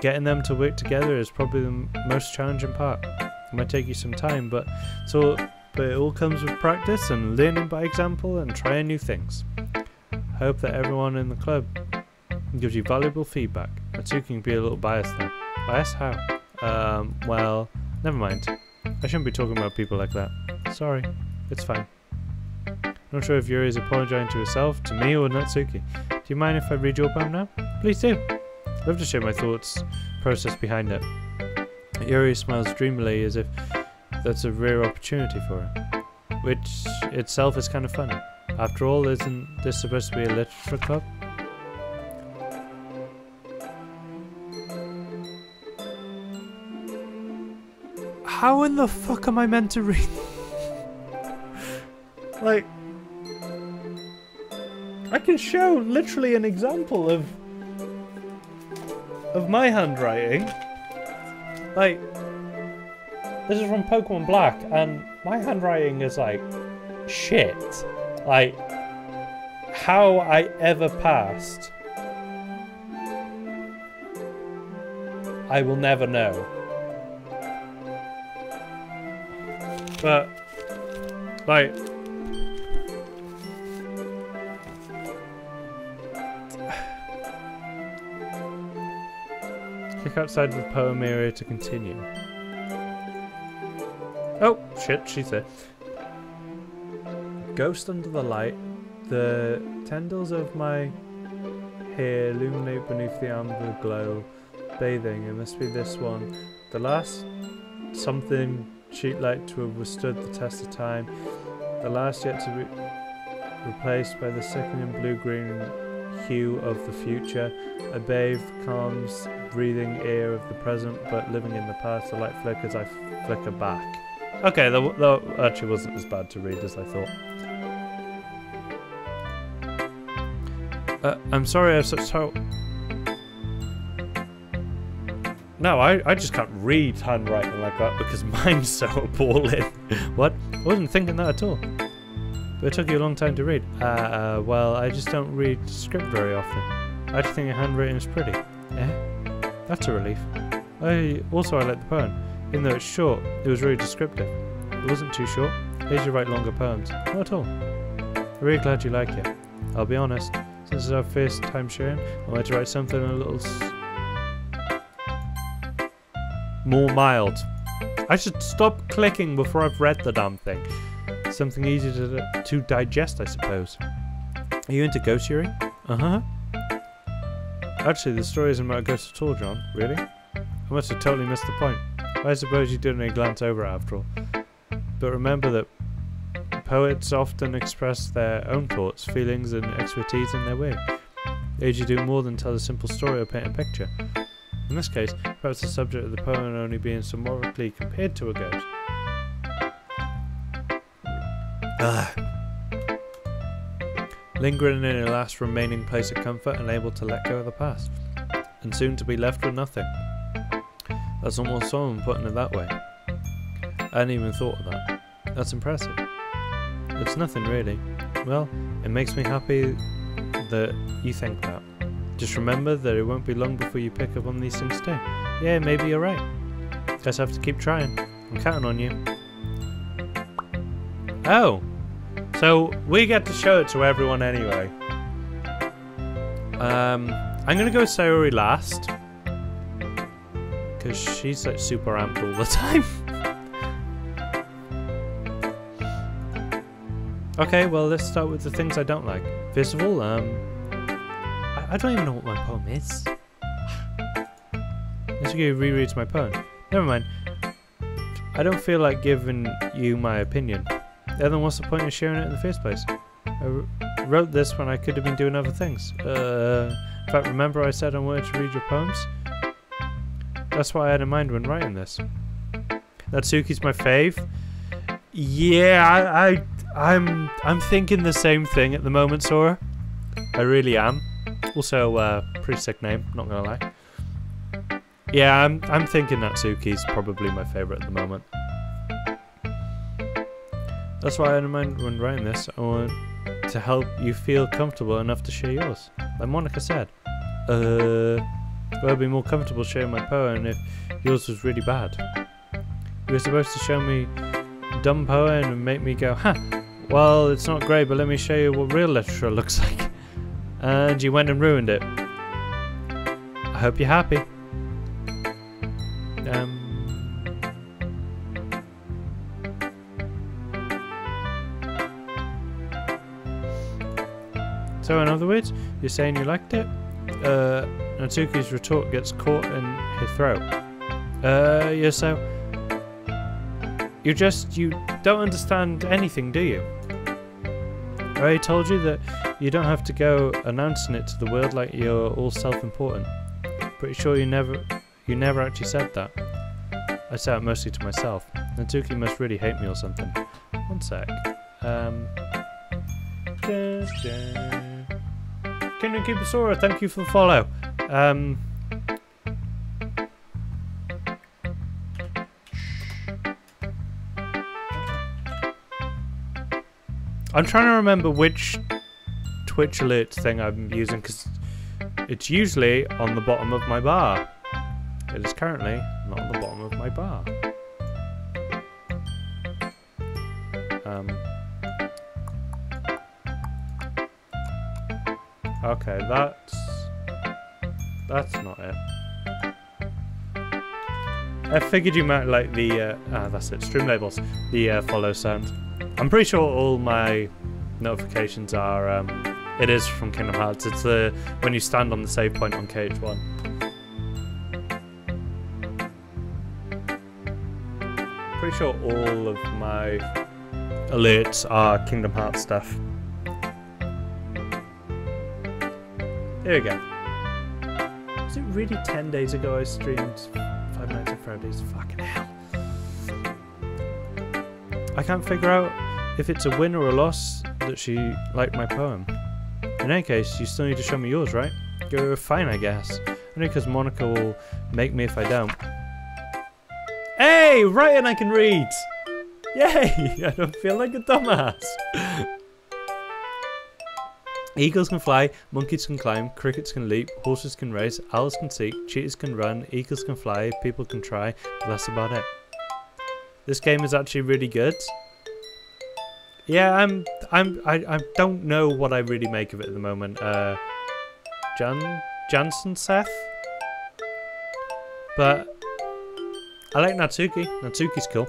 getting them to work together is probably the most challenging part. It might take you some time, but it all comes with practice and learning by example and trying new things. I hope that everyone in the club gives you valuable feedback. Natsuki can be a little biased though. Biased? How? Well, never mind. I shouldn't be talking about people like that. Sorry. It's fine. Not sure if Yuri is apologizing to herself, to me, or Natsuki. Do you mind if I read your poem now? Please do. I'd love to share my thoughts, process behind it. Yuri smiles dreamily as if that's a rare opportunity for her, which itself is kind of funny. After all, isn't this supposed to be a literature club? How in the fuck am I meant to read? Like, I can show literally an example of my handwriting. Like, this is from Pokemon Black, and my handwriting is like shit. Like, how I ever passed, I will never know. But, like, click outside the poem area to continue. Oh, shit, she's there. Ghost under the light. The tendrils of my hair illuminate beneath the amber glow. Bathing, it must be this one. The last something she'd like to have withstood the test of time. The last yet to be replaced by the sickening blue-green hue of the future. A bathed, calm, breathing air of the present, but living in the past. The light flickers, I flicker back. Okay, that actually wasn't as bad to read as I thought. I'm sorry I have such No, I just can't read handwriting like that because mine's so appalling. What? I wasn't thinking that at all. But it took you a long time to read. Well, I just don't read script very often. I just think your handwriting is pretty. Eh? That's a relief. I like the poem. Even though it's short, it was really descriptive. It wasn't too short. I usually write longer poems. Not at all. I'm really glad you like it. I'll be honest, since it's our first time sharing, I wanted to write something a little more mild. I should stop clicking before I've read the damn thing. Something easy to digest, I suppose. Are you into ghosts, Yuri? Uh-huh. Actually, the story isn't about ghosts at all, John. Really? I must have totally missed the point. I suppose you didn't glance over it after all. But remember that poets often express their own thoughts, feelings, and expertise in their work. They usually do more than tell a simple story or paint a picture. In this case, perhaps the subject of the poem only being symbolically compared to a ghost. Lingering in a last remaining place of comfort and able to let go of the past, and soon to be left with nothing. That's almost someone putting it that way. I hadn't even thought of that. That's impressive. It's nothing really. Well, it makes me happy that you think that. Just remember that it won't be long before you pick up on these things too. Yeah, maybe you're right. Just have to keep trying. I'm counting on you. Oh! So, we get to show it to everyone anyway. I'm gonna go Sayori last. Because she's like super amped all the time. Okay, well let's start with the things I don't like. First of all, I don't even know what my poem is. Let's go rereads my poem. Never mind. I don't feel like giving you my opinion. Then what's the point of sharing it in the first place? I wrote this when I could have been doing other things. In fact, remember I said I wanted to read your poems? That's what I had in mind when writing this. Natsuki's my fave. Yeah, I'm thinking the same thing at the moment, Sora. I really am. Also, pretty sick name, not gonna lie. Yeah, I'm thinking Natsuki's probably my favourite at the moment. That's why I had in mind when writing this. I want to help you feel comfortable enough to share yours. Like Monica said. I'd be more comfortable sharing my poem if yours was really bad. You were supposed to show me a dumb poem and make me go, huh, well, it's not great, but let me show you what real literature looks like. And you went and ruined it. I hope you're happy. So in other words, you're saying you liked it? Natsuki's retort gets caught in his throat. Yeah, so... You don't understand anything, do you? I already told you that you don't have to go announcing it to the world like you're all self-important. Pretty sure you never actually said that. I say it mostly to myself. Natsuki must really hate me or something. One sec. Kingdom Keeper Sora, thank you for the follow. I'm trying to remember which Twitch alert thing I'm using because it's usually on the bottom of my bar. It is currently not on the bottom of my bar. Okay, that's not it. I figured you might like the that's it, stream labels, the follow sound. I'm pretty sure all my notifications are it is from Kingdom Hearts. It's the when you stand on the save point on KH1. Pretty sure all of my alerts are Kingdom Hearts stuff. There we go. Was it really 10 days ago I streamed 5 Nights at Freddy's? Fucking hell. I can't figure out if it's a win or a loss that she liked my poem. In any case, you still need to show me yours, right? You're fine, I guess. Only because Monica will make me if I don't. Hey! Right, and I can read! Yay! I don't feel like a dumbass. Eagles can fly, monkeys can climb, crickets can leap, horses can race, owls can seek, cheetahs can run, eagles can fly, people can try, but that's about it. This game is actually really good. Yeah, I don't know what I really make of it at the moment. Jansen Seth? But I like Natsuki. Natsuki's cool.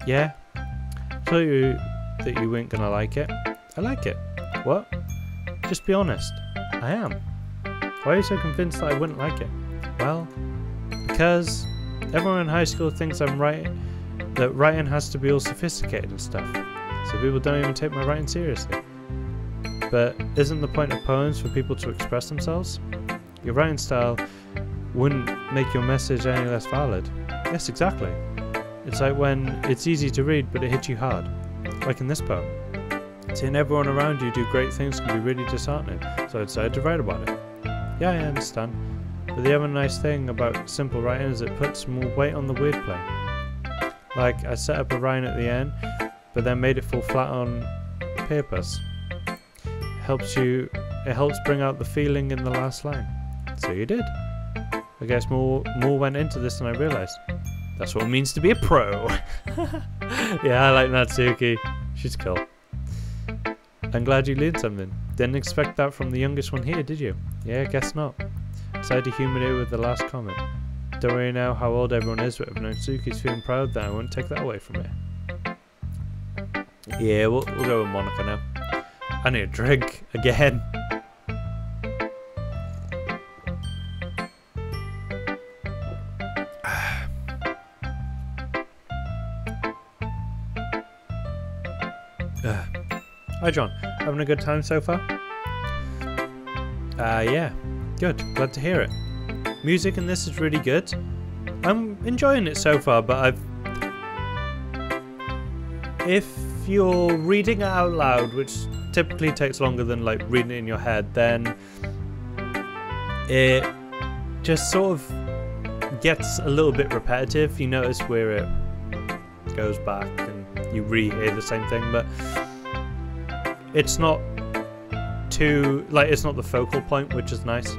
Yeah. I told you that you weren't gonna like it. I like it. What? Just be honest. I am. Why are you so convinced that I wouldn't like it? Well, because everyone in high school thinks I'm right, that writing has to be all sophisticated and stuff. So people don't even take my writing seriously. But isn't the point of poems for people to express themselves? Your writing style wouldn't make your message any less valid. Yes, exactly. It's like when it's easy to read but it hits you hard. Like in this poem. Seeing everyone around you do great things can be really disheartening, so I decided to write about it. Yeah, I understand. But the other nice thing about simple writing is it puts more weight on the wordplay. Like, I set up a rhyme at the end, but then made it fall flat on purpose. It helps bring out the feeling in the last line. So you did. I guess more went into this than I realised. That's what it means to be a pro. Yeah, I like Natsuki. She's cool. I'm glad you learned something. Didn't expect that from the youngest one here, did you? Yeah, guess not. Decided to humour it with the last comment. Don't worry now how old everyone is, but if Natsuki's feeling proud, then I won't take that away from her. Yeah, we'll go with Monica now. I need a drink again. Hi John, having a good time so far? Yeah, good, glad to hear it. Music in this is really good. I'm enjoying it so far, but if you're reading it out loud, which typically takes longer than like reading it in your head, then it just sort of gets a little bit repetitive. You notice where it goes back and you re-hear the same thing, but it's not too, like, it's not the focal point, which is nice.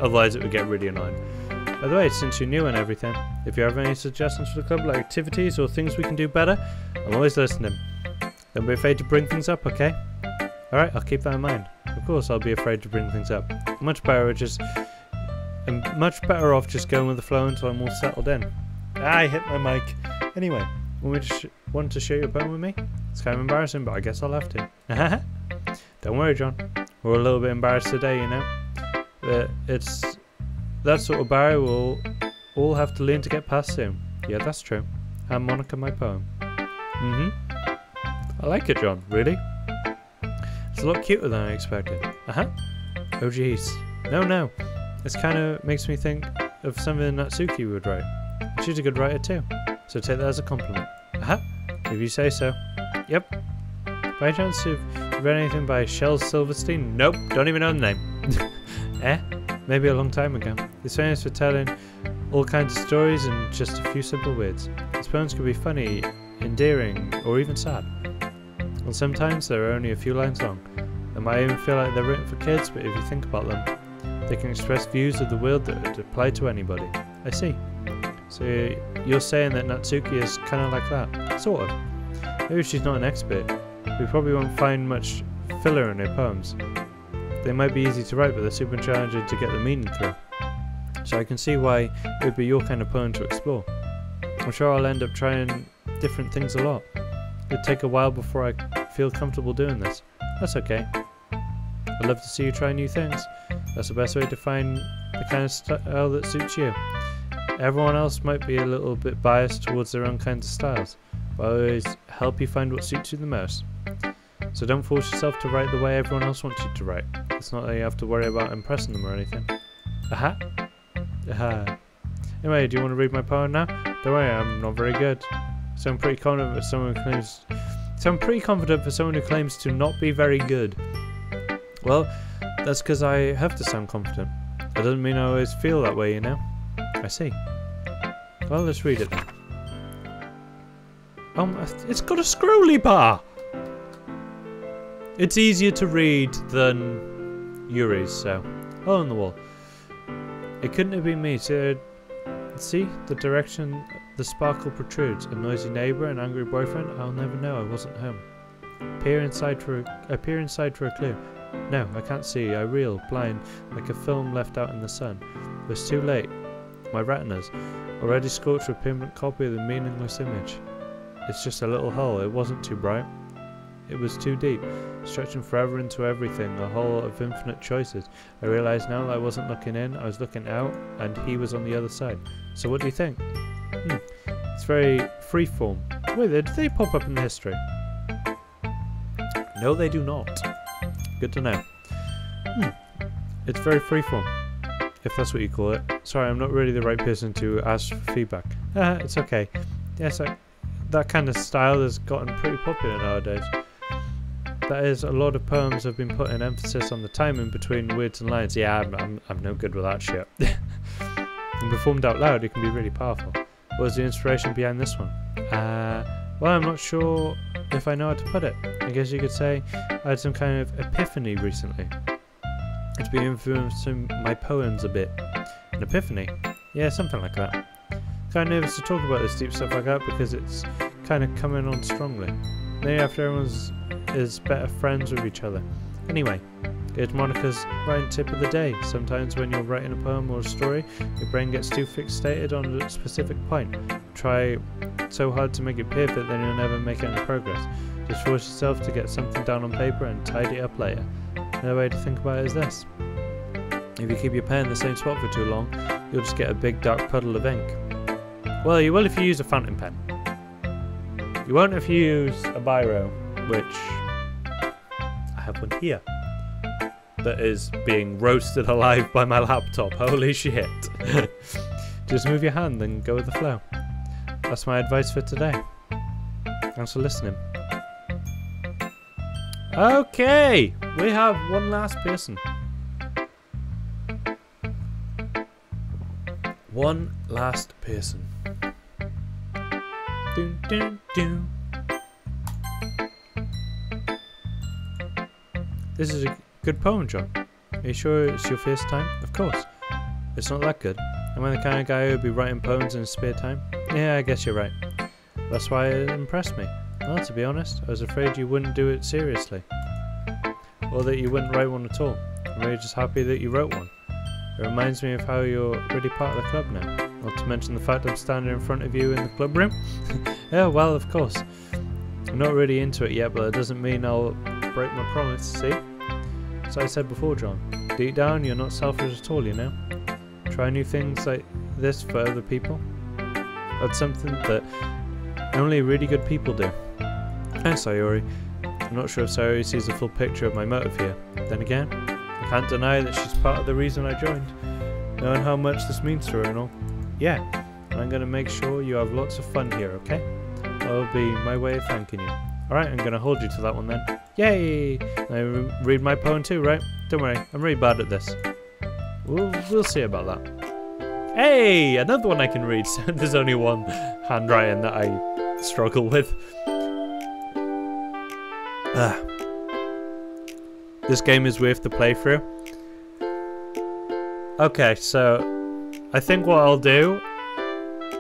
Otherwise it would get really annoying. By the way, since you're new and everything, if you have any suggestions for the club, like activities or things we can do better, I'm always listening. Don't be afraid to bring things up, okay? Alright, I'll keep that in mind. Of course I'll be afraid to bring things up. I'm much better off just going with the flow until I'm all settled in. I hit my mic. Anyway, want to share your poem with me? It's kind of embarrassing, but I guess I'll have to. Don't worry, John. We're a little bit embarrassed today, you know. But it's that sort of barrier we'll all have to learn to get past soon. Yeah, that's true. Harmonica, my poem. I like it, John. Really? It's a lot cuter than I expected. Oh jeez. No. This kind of makes me think of something Natsuki would write. She's a good writer too. So take that as a compliment. If you say so. Yep. By chance you've read anything by Shel Silverstein? Nope. Don't even know the name. Maybe a long time ago. He's famous for telling all kinds of stories in just a few simple words. His poems can be funny, endearing, or even sad. And sometimes they're only a few lines long. They might even feel like they're written for kids, but if you think about them, they can express views of the world that would apply to anybody. I see. So you're saying that Natsuki is kind of like that? Sort of. Maybe she's not an expert. We probably won't find much filler in her poems. They might be easy to write, but they're super challenging to get the meaning through. So I can see why it would be your kind of poem to explore. I'm sure I'll end up trying different things a lot. It'd take a while before I feel comfortable doing this. That's okay. I'd love to see you try new things. That's the best way to find the kind of style that suits you. Everyone else might be a little bit biased towards their own kinds of styles, but I always help you find what suits you the most. So don't force yourself to write the way everyone else wants you to write. It's not that you have to worry about impressing them or anything. Anyway, do you want to read my poem now? Don't worry, I'm not very good. So I'm pretty confident for someone who claims to not be very good. Well, that's because I have to sound confident. That doesn't mean I always feel that way, you know. I see. Well, let's read it then. It's got a scrolly bar! It's easier to read than Yuri's, so... Oh, on the wall. It couldn't have been me. See the direction the sparkle protrudes. A noisy neighbour, an angry boyfriend. I'll never know. I wasn't home. Peer inside for a clue. No, I can't see. I reel, blind, like a film left out in the sun. But it's too late. My retinas, already scorched with a permanent copy of the meaningless image. It's just a little hole. It wasn't too bright. It was too deep, stretching forever into everything, a hole of infinite choices. I realised now that I wasn't looking in, I was looking out, and he was on the other side. So what do you think? It's very freeform. Wait, did they pop up in the history? No, they do not. Good to know. It's very freeform, if that's what you call it. Sorry, I'm not really the right person to ask for feedback. It's okay. Yes, that kind of style has gotten pretty popular nowadays. That is, a lot of poems have been putting emphasis on the timing between words and lines. Yeah, I'm no good with that shit. And performed out loud, it can be really powerful. What was the inspiration behind this one? Well, I'm not sure if I know how to put it. I guess you could say I had some kind of epiphany recently. It's been influencing my poems a bit. An epiphany? Yeah, something like that. Kind of nervous to talk about this deep stuff like that because it's kind of coming on strongly. Maybe after everyone's is better friends with each other. Anyway, here's Monica's writing tip of the day. Sometimes when you're writing a poem or a story, your brain gets too fixated on a specific point. Try so hard to make it perfect that you'll never make any progress. Just force yourself to get something down on paper and tidy it up later. Another way to think about it is this. If you keep your pen in the same spot for too long, you'll just get a big dark puddle of ink. Well, you will if you use a fountain pen. You won't if you use a biro, which have one here that is being roasted alive by my laptop. Holy shit. Just move your hand and go with the flow. That's my advice for today. Thanks for listening. Okay, we have one last person. One last person. Dun, dun, dun. This is a good poem, John. Are you sure it's your first time? Of course. It's not that good. Am I the kind of guy who'd be writing poems in his spare time? Yeah, I guess you're right. That's why it impressed me. Well, to be honest, I was afraid you wouldn't do it seriously. Or that you wouldn't write one at all. I'm really just happy that you wrote one. It reminds me of how you're really part of the club now. Not to mention the fact I'm standing in front of you in the club room. Yeah, well, of course. I'm not really into it yet, but that doesn't mean I'll break my promise, see? As I said before, John, deep down you're not selfish at all, you know? Try new things like this for other people. That's something that only really good people do. And Sayori, I'm not sure if Sayori sees the full picture of my motive here. Then again, I can't deny that she's part of the reason I joined. Knowing how much this means to her and all. Yeah, and I'm going to make sure you have lots of fun here, okay? That'll be my way of thanking you. Alright, I'm going to hold you to that one then. Yay! I read my poem too, right? Don't worry, I'm really bad at this. We'll see about that. Hey! Another one I can read. There's only one handwriting that I struggle with. This game is worth the playthrough. Okay, so I think what I'll do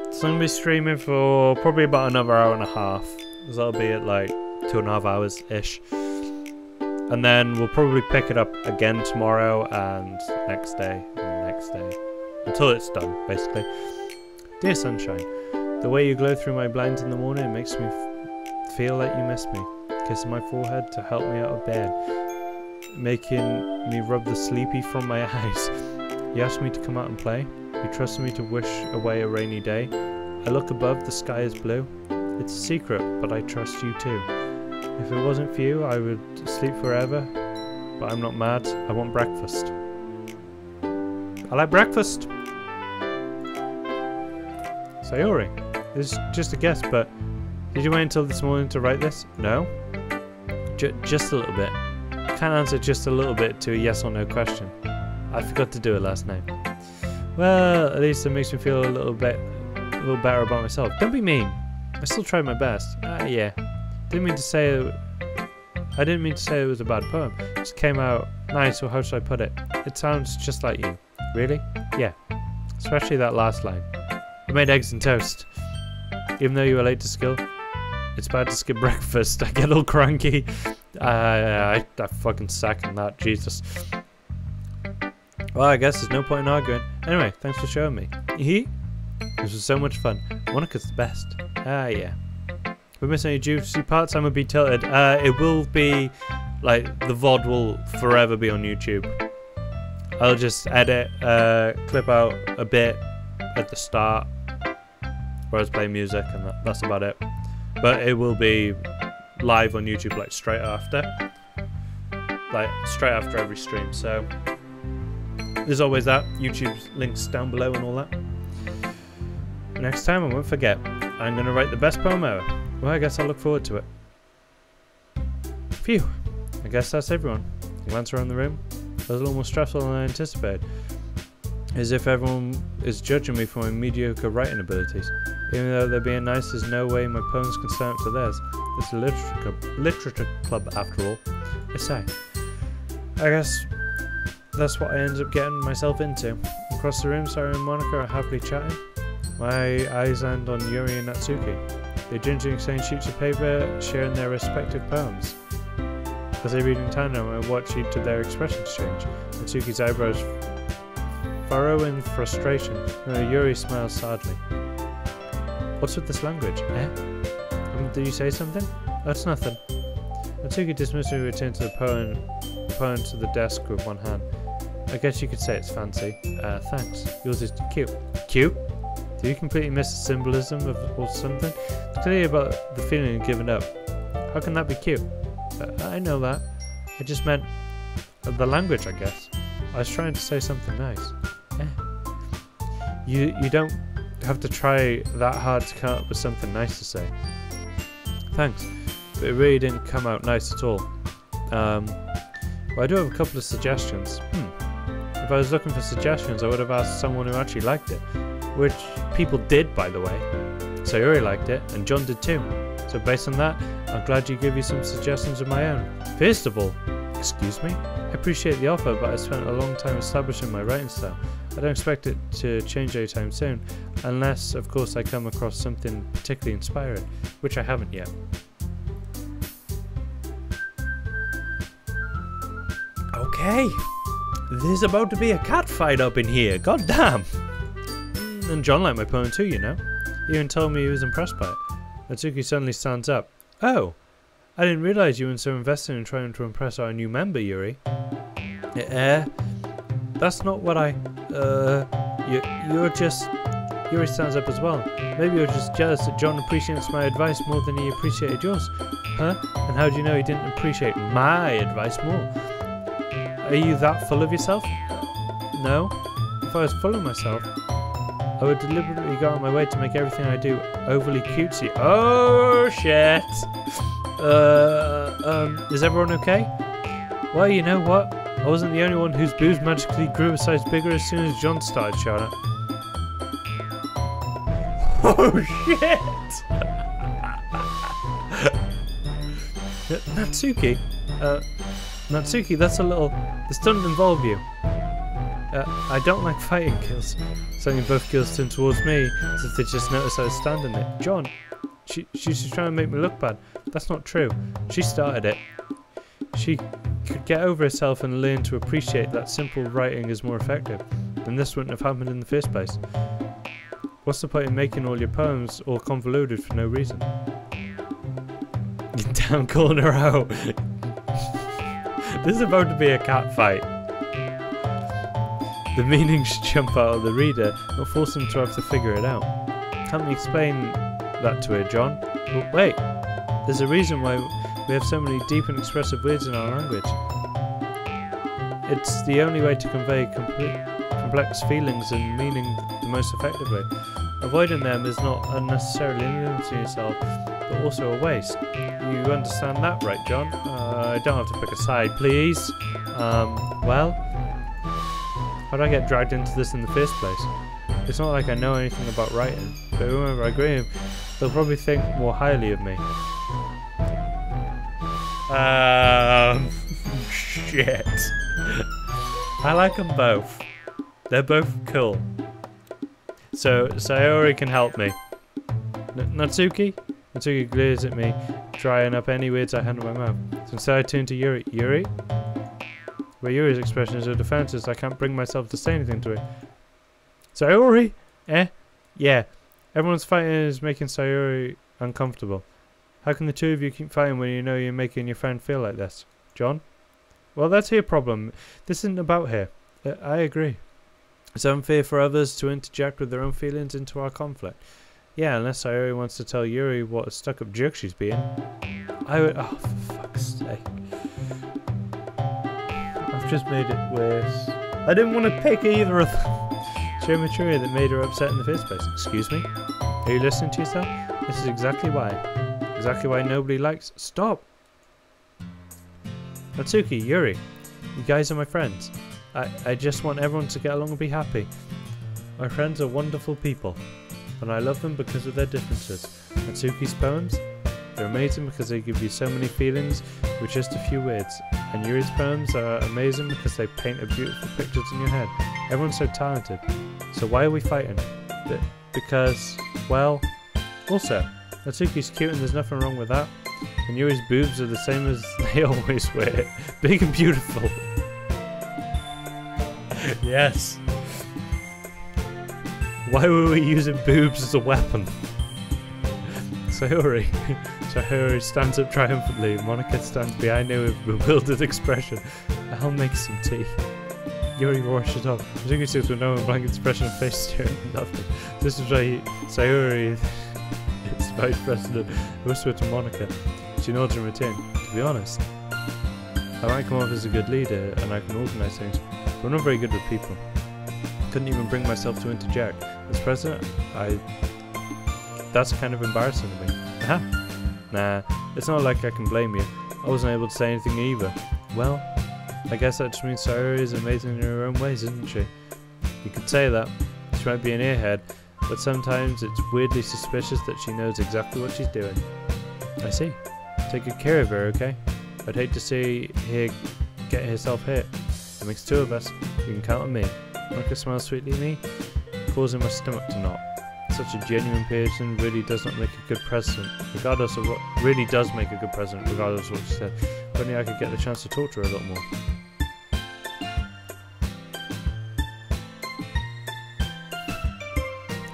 is I'm going to be streaming for probably about another hour and a half. Because I'll be at like 2.5 hours-ish. And then we'll probably pick it up again tomorrow and next day and next day. Until it's done, basically. Dear sunshine, the way you glow through my blinds in the morning makes me feel like you miss me. Kissing my forehead to help me out of bed. Making me rub the sleepy from my eyes. You asked me to come out and play. You trusted me to wish away a rainy day. I look above, the sky is blue. It's a secret, but I trust you too. If it wasn't for you, I would sleep forever. But I'm not mad. I want breakfast. I like breakfast. Sayori, this is just a guess, but did you wait until this morning to write this? No? Just a little bit. Can't answer just a little bit to a yes or no question. I forgot to do it last night. Well, at least it makes me feel a little better about myself. Don't be mean. I still tried my best. Yeah. I didn't mean to say it was a bad poem. It just came out nice, or how should I put it? It sounds just like you. Really? Yeah. Especially that last line. I made eggs and toast. Even though you were late to school, it's bad to skip breakfast. I get all cranky. I fucking second that. Jesus. Well, I guess there's no point in arguing. Anyway, thanks for showing me. This was so much fun. Monica's the best. Yeah. If we miss any juicy parts, I'm gonna be tilted. It will be, like, the VOD will forever be on YouTube. I'll just edit, clip out a bit at the start where I was playing music, and that's about it. But it will be live on YouTube, like, straight after every stream. So there's always that. YouTube's links down below and all that. Next time I won't forget. I'm gonna write the best poem ever. Well, I guess I'll look forward to it. Phew. I guess that's everyone. I glance around the room. It was a little more stressful than I anticipated. As if everyone is judging me for my mediocre writing abilities. Even though they're being nice, there's no way my poems can stand up to theirs. It's a literature club after all. I say. I guess that's what I ended up getting myself into. Across the room, Sarah and Monica are happily chatting. My eyes land on Yuri and Natsuki. They gingerly exchange sheets of paper, sharing their respective poems. As they read in tandem, I watch each of their expressions change. Natsuki's eyebrows furrow in frustration, while Yuri smiles sadly. What's with this language, eh? Did you say something? That's nothing. Natsuki dismissively returns the poem to the desk with one hand. I guess you could say it's fancy. Thanks. Yours is cute. Cute? Did you completely miss the symbolism of or something? It's clearly about the feeling of giving up. How can that be cute? I know that. I just meant the language, I guess. I was trying to say something nice. You don't have to try that hard to come up with something nice to say. Thanks, but it really didn't come out nice at all. Well, I do have a couple of suggestions. If I was looking for suggestions, I would have asked someone who actually liked it. Which people did, by the way. Sayuri liked it, and John did too. So based on that, I'm glad you give you some suggestions of my own. First of all, excuse me? I appreciate the offer, but I spent a long time establishing my writing style. I don't expect it to change anytime soon, unless, of course, I come across something particularly inspiring, which I haven't yet. Okay, there's about to be a cat fight up in here, god damn! And John liked my poem too, you know. He even told me he was impressed by it. Natsuki suddenly stands up. Oh, I didn't realise you were so invested in trying to impress our new member, Yuri. That's not what I... You're just... Yuri stands up as well. Maybe you're just jealous that John appreciates my advice more than he appreciated yours. Huh? And how do you know he didn't appreciate my advice more? Are you that full of yourself? No. If I was full of myself, I would deliberately go out of my way to make everything I do overly cutesy. Oh shit! Is everyone okay? Well, you know what? I wasn't the only one whose boobs magically grew a size bigger as soon as John started showing up. Oh shit! Natsuki? Natsuki, that's a little... This doesn't involve you. I don't like fighting kills. Suddenly both girls turned towards me, as if they just noticed I was standing there. John, she's just trying to make me look bad. That's not true. She started it. She could get over herself and learn to appreciate that simple writing is more effective. And this wouldn't have happened in the first place. What's the point in making all your poems all convoluted for no reason? Down, calling her out. This is about to be a cat fight. The meaning should jump out of the reader, not force him to have to figure it out. Help me explain that to her, John. Well, wait, there's a reason why we have so many deep and expressive words in our language. It's the only way to convey complex feelings and meaning the most effectively. Avoiding them is not unnecessarily limiting yourself, but also a waste. You understand that, right, John? I don't have to pick a side, please. Well, how did I get dragged into this in the first place? It's not like I know anything about writing, but whoever I agree with, they'll probably think more highly of me. Shit. I like them both. They're both cool. So, Sayori can help me. Natsuki? Natsuki glares at me, drying up any words I had in my mouth. So instead I turn to Yuri. Yuri? Where Yuri's expression is a defense, I can't bring myself to say anything to her. Sayori? Yeah. Everyone's fighting is making Sayori uncomfortable. How can the two of you keep fighting when you know you're making your friend feel like this? John? Well, that's her problem. This isn't about her. I agree. It's unfair for others to interject with their own feelings into our conflict. Yeah, unless Sayori wants to tell Yuri what a stuck-up jerk she's being. I would... Oh, for fuck's sake. I've just made it worse. I didn't want to pick either of them. Show maturity that made her upset in the first place. Excuse me? Are you listening to yourself? This is exactly why. Exactly why nobody likes... Stop! Natsuki, Yuri, you guys are my friends. I just want everyone to get along and be happy. My friends are wonderful people, and I love them because of their differences. Natsuki's poems, they're amazing because they give you so many feelings with just a few words. And Yuri's poems are amazing because they paint a beautiful pictures in your head. Everyone's so talented. So why are we fighting? Because, well, also, Natsuki's cute and there's nothing wrong with that. And Yuri's boobs are the same as they always were. Big and beautiful. Yes. Why were we using boobs as a weapon? Sayori stands up triumphantly. Monica stands behind her with bewildered expression. I'll make some tea. Yuri washes off. Natsuki sits with no blank expression of face staring at nothing. This is why Sayori is vice president. Whisper to Monica. She nods in return. To be honest, I might come off as a good leader and I can organise things, but I'm not very good with people. Couldn't even bring myself to interject. As president, that's kind of embarrassing to me. Nah, it's not like I can blame you. I wasn't able to say anything either. Well, I guess that just means Sayori is amazing in her own ways, isn't she? You could say that. She might be an earhead, but sometimes it's weirdly suspicious that she knows exactly what she's doing. I see. Take good care of her, okay? I'd hate to see her get herself hurt. It makes two of us. You can count on me. Monica smiles sweetly at me, causing my stomach to knot. Such a genuine person really does not make a good president, regardless of what regardless of what she said. If only I could get the chance to talk to her a lot more.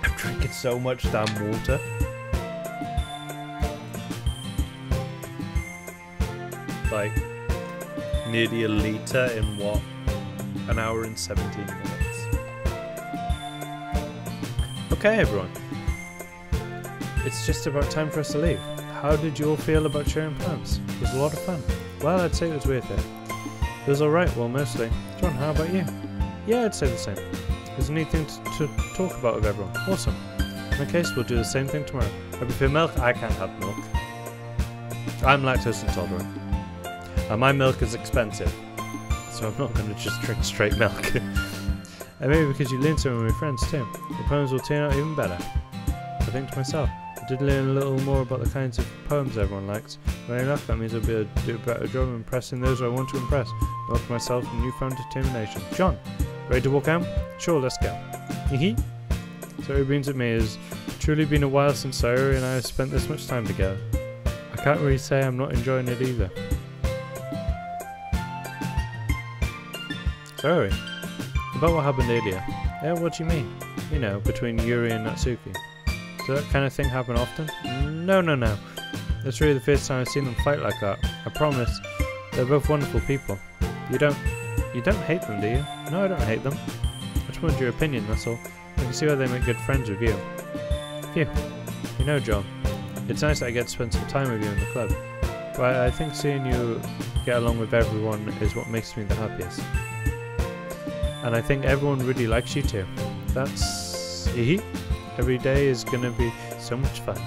I'm drinking so much damn water. Like nearly a litre in what? An hour and 17 minutes. Okay, everyone. It's just about time for us to leave. How did you all feel about sharing plans? It was a lot of fun. Well, I'd say it was worth it. It was alright, well, mostly. John, how about you? Yeah, I'd say the same. It was a neat thing to talk about with everyone. Awesome. In that case, we'll do the same thing tomorrow. I prefer milk. I can't have milk. I'm lactose intolerant. And my milk is expensive. So I'm not going to just drink straight milk. And maybe because you learn some of my friends too. The poems will turn out even better. I think to myself, I did learn a little more about the kinds of poems everyone likes. Well enough, that means I'll be able to do a better job of impressing those I want to impress. I offer myself a newfound determination. John, ready to walk out? Sure, let's go. Sayori beams at me. It's truly been a while since Sayori and I have spent this much time together. I can't really say I'm not enjoying it either. Sayori, about what happened earlier. Yeah, what do you mean? You know, between Yuri and Natsuki. Does that kind of thing happen often? No. That's really the first time I've seen them fight like that. I promise. They're both wonderful people. You don't hate them, do you? No, I don't hate them. I just wanted your opinion, that's all. I can see why they make good friends with you. Phew. You know, John, it's nice that I get to spend some time with you in the club. But I think seeing you get along with everyone is what makes me the happiest. And I think everyone really likes you too. That's... Every day is gonna be so much fun.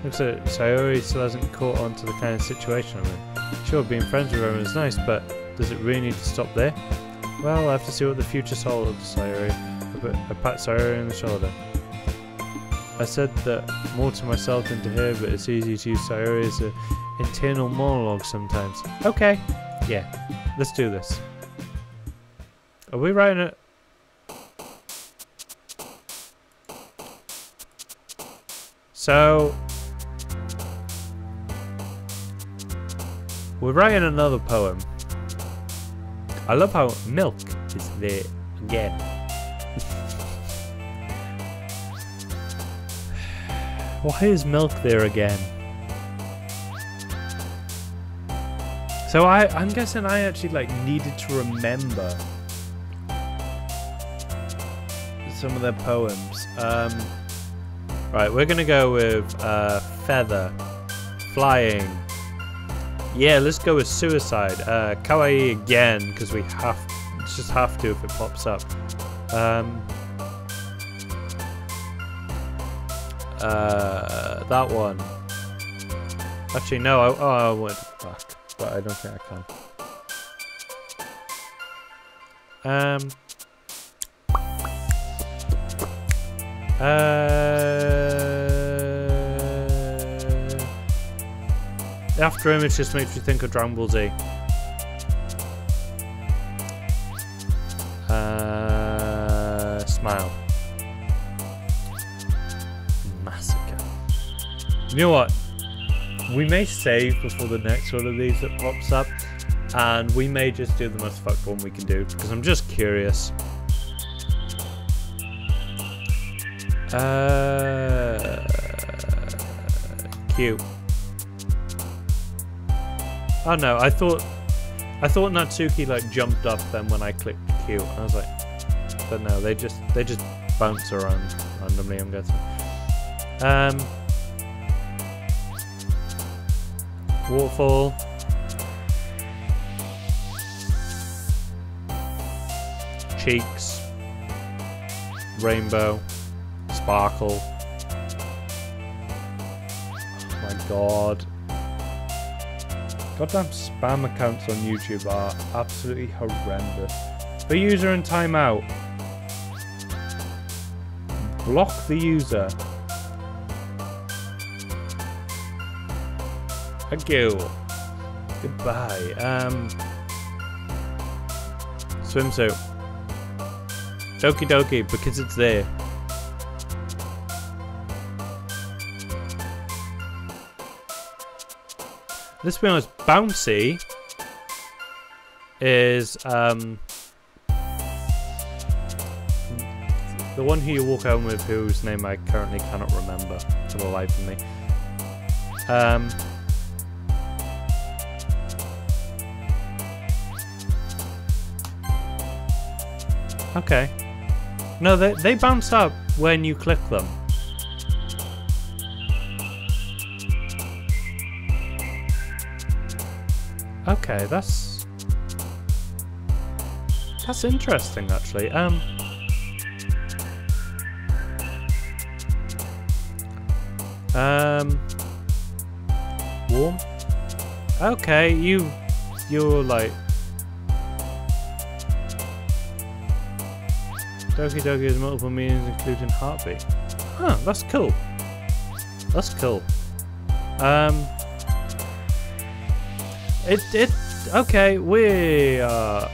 Looks like Sayori still hasn't caught on to the kind of situation I'm in. Sure, being friends with everyone is nice, but does it really need to stop there? Well, I'll have to see what the future holds, Sayori. I pat Sayori on the shoulder. I said that more to myself than to her, but it's easy to use Sayori as an internal monologue sometimes. Okay. Yeah, let's do this. Are we writing it? So we're writing another poem. I love how milk is there again. Why is milk there again? So I'm guessing I actually like needed to remember some of their poems. Right, we're gonna go with feather, flying. Yeah, let's go with suicide. Kawaii again, because we just have to if it pops up. That one. Actually, no. I went back, but I don't think I can. The after image just makes me think of Dragon Ball Z. Smile. Massacre. You know what? We may save before the next one of these that pops up, and we may just do the most fucked one we can do, because I'm just curious. Cute. Oh no, I thought Natsuki like jumped up then when I clicked Q. I was like, but no, they just bounce around randomly, I'm guessing. Waterfall. cheeks, rainbow, sparkle. Oh my god. Goddamn spam accounts on YouTube are absolutely horrendous. For user in timeout. Block the user. Thank you. Goodbye. Swimsuit. Doki doki, because it's there. Let's be honest, Bouncy is the one who you walk home with, whose name I currently cannot remember for the life of me. Okay. No, they bounce up when you click them. Okay, that's interesting actually. Warm? Okay, you're like Doki Doki has multiple meanings including heartbeat. Huh, that's cool. That's cool. Okay, we are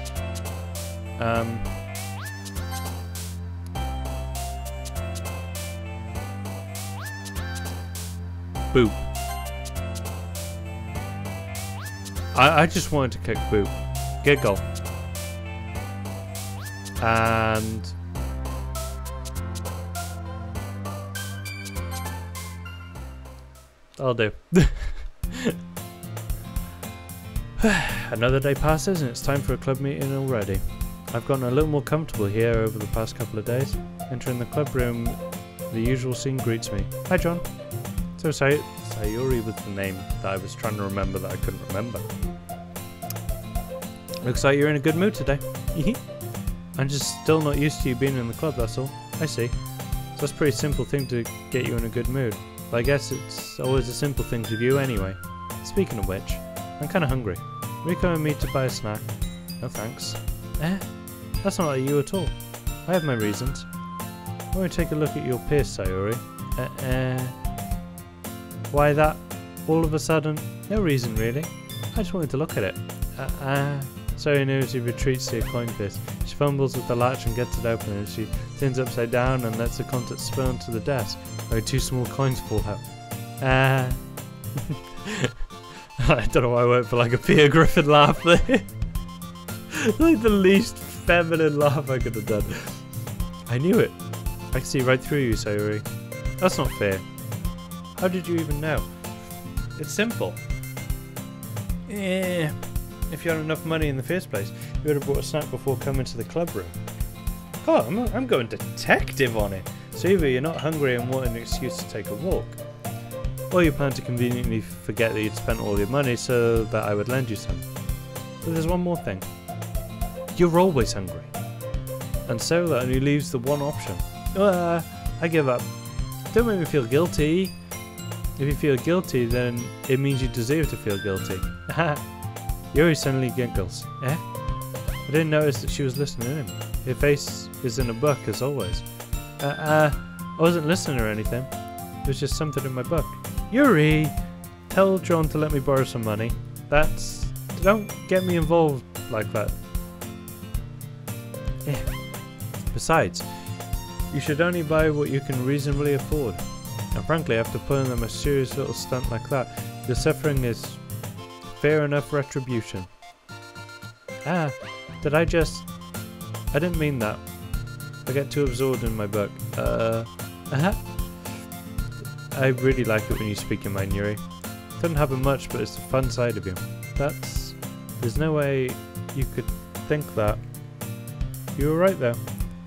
boop. I just wanted to click boop. Giggle. And I'll do. Another day passes and it's time for a club meeting already. I've gotten a little more comfortable here over the past couple of days. Entering the club room, the usual scene greets me. Hi John. So Sayuri was the name that I was trying to remember that I couldn't remember. Looks like you're in a good mood today. I'm just still not used to you being in the club, that's all. I see. So that's a pretty simple thing to get you in a good mood. But I guess it's always a simple thing to do anyway. Speaking of which, I'm kinda hungry. Will you come with me to buy a snack? No thanks. That's not like you at all. I have my reasons. I want to take a look at your pierce, Sayuri. Why that? All of a sudden? No reason really. I just wanted to look at it. Sayuri nervously retreats to your coin pierce. She fumbles with the latch and gets it open, and she turns upside down and lets the contents spill onto the desk, where 2 small coins fall out. I don't know why I went for like a Peter Griffin laugh there. Like the least feminine laugh I could have done. I knew it. I can see right through you, Sayuri. That's not fair. How did you even know? It's simple. If you had enough money in the first place, you would have bought a snack before coming to the club room. Oh, I'm going detective on it. So either you're not hungry and want an excuse to take a walk, or you plan to conveniently forget that you'd spent all your money so that I would lend you some. But there's one more thing. You're always hungry. And so that only leaves the one option. I give up. Don't make me feel guilty. If you feel guilty, then it means you deserve to feel guilty. Yuri suddenly giggles. I didn't notice that she was listening in. Her face is in a book, as always. I wasn't listening or anything. It was just something in my book. Yuri! Tell John to let me borrow some money. Don't get me involved like that. Besides, you should only buy what you can reasonably afford. And frankly, after pulling them a serious little stunt like that, your suffering is fair enough retribution. I didn't mean that. I get too absorbed in my book. I really like it when you speak your mind, Yuri. It doesn't happen much, but it's the fun side of you. There's no way you could think that. You were right though.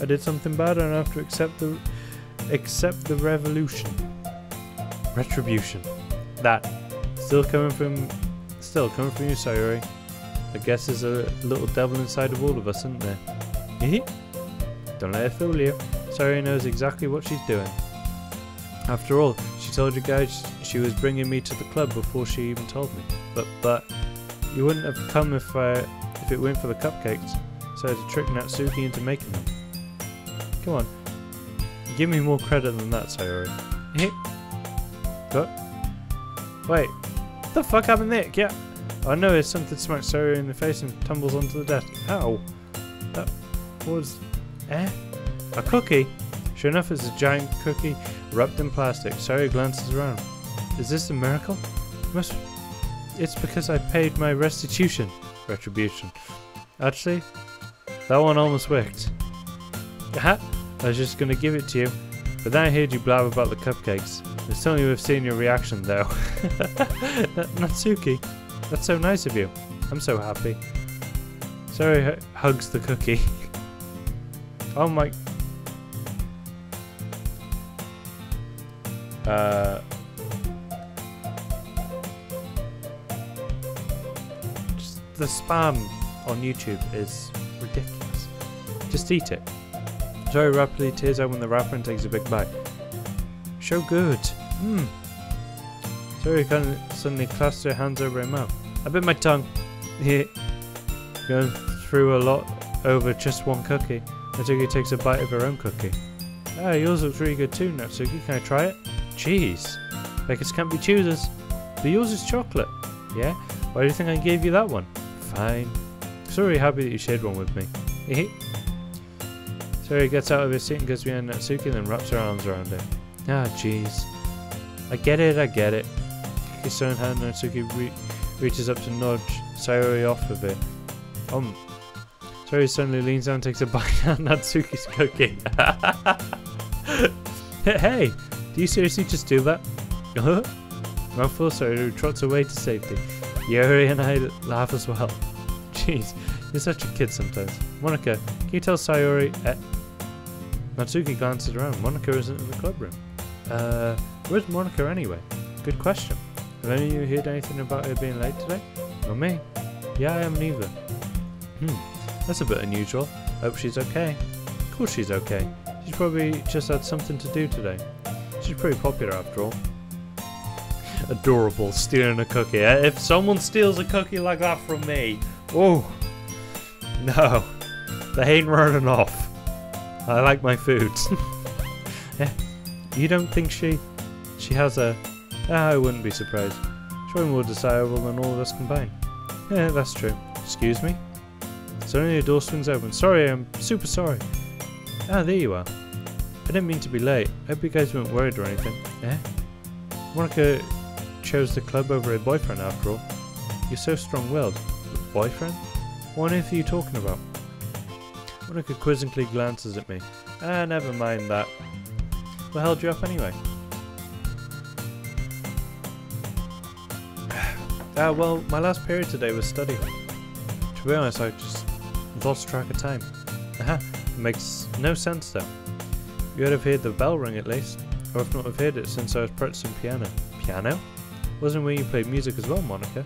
I did something bad and I have to accept the retribution. That. Still coming from you, Sayuri. I guess there's a little devil inside of all of us, isn't there? Don't let her fool you. Sayori knows exactly what she's doing. After all, she told you guys she was bringing me to the club before she even told me. But you wouldn't have come if it weren't for the cupcakes. So I had to trick Natsuki into making them. Come on. Give me more credit than that, Sayori. What? Wait. What the fuck happened there? Yeah. I know it's something smacks Sayori in the face and tumbles onto the desk. Ow. That was... A cookie? Sure enough, it's a giant cookie wrapped in plastic. Sayori glances around. Is this a miracle? It's because I paid my restitution. Retribution. Actually, that one almost worked. Aha! I was just gonna give it to you, but then I heard you blab about the cupcakes. It's certainly worth seeing your reaction though. Natsuki, that's so nice of you. I'm so happy. Sayori hugs the cookie. Oh my... Just the spam on YouTube is ridiculous. Just eat it. Sayori rapidly tears open the wrapper and takes a big bite. So good. Sayori suddenly clasps her hands over her mouth. I bit my tongue. Going through a lot over just one cookie. Natsuki takes a bite of her own cookie. Ah, yours looks really good too, Natsuki. Can I try it? Jeez. Bakers can't be choosers. But yours is chocolate. Yeah? Why do you think I gave you that one? Fine. Sorry, happy that you shared one with me. Sayori gets out of her seat and goes behind Natsuki and then wraps her arms around her. Ah, jeez. I get it. His stone hand, Natsuki reaches up to nudge Sayori off of it. Sayori suddenly leans down and takes a bite out of Natsuki's cookie. Hey, do you seriously just do that? Mouthful, Sayori trots away to safety. Yuri and I laugh as well. Jeez, you're such a kid sometimes. Monica, can you tell Sayori... Natsuki glances around. Monica isn't in the club room. Where's Monica anyway? Good question. Have any of you heard anything about her being late today? Not me. Yeah, I haven't either. That's a bit unusual. Hope she's okay. Of course she's okay. She's probably just had something to do today. She's pretty popular after all. Adorable, stealing a cookie. If someone steals a cookie like that from me, oh no, they ain't running off. I like my food. You don't think she has a... I wouldn't be surprised. She's probably more desirable than all of us combined. Yeah, that's true. Excuse me? Suddenly the door swings open. Sorry, I'm super sorry. Ah, there you are. I didn't mean to be late. Hope you guys weren't worried or anything. Monica chose the club over her boyfriend after all. You're so strong-willed. Boyfriend? What on earth are you talking about? Monica quizzically glances at me. Ah, never mind that. What held you up anyway? Well, my last period today was study. To be honest, I just lost track of time. It makes no sense though. You would have heard the bell ring at least. Or if not have heard it since I was practicing piano. Piano? Wasn't where you played music as well, Monica?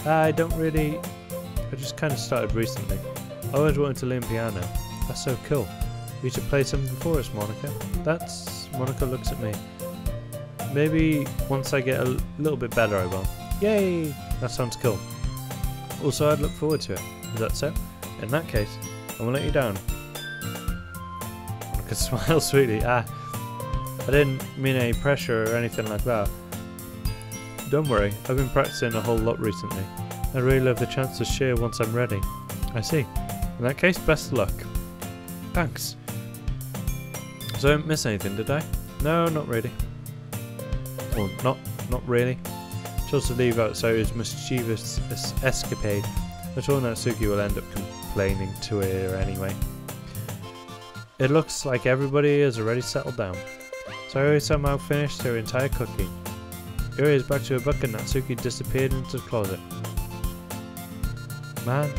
I don't really... I just kind of started recently. I always wanted to learn piano. That's so cool. You should play something for us, Monica. Monica looks at me. Maybe once I get a little bit better I will. Yay! That sounds cool. Also, I'd look forward to it. Is that so? In that case, I won't let you down. Monica smiles sweetly. I didn't mean any pressure or anything like that. Don't worry, I've been practicing a whole lot recently. I'd really love the chance to share once I'm ready. I see. In that case, best of luck. Thanks. So I didn't miss anything, did I? No, not really. Well, not really. Chose to leave out Sayori's mischievous escapade. I'm sure Natsuki will end up complaining to her anyway. It looks like everybody has already settled down. Sayori somehow finished her entire cookie. Yuri is back to her book and Natsuki disappeared into the closet. Man,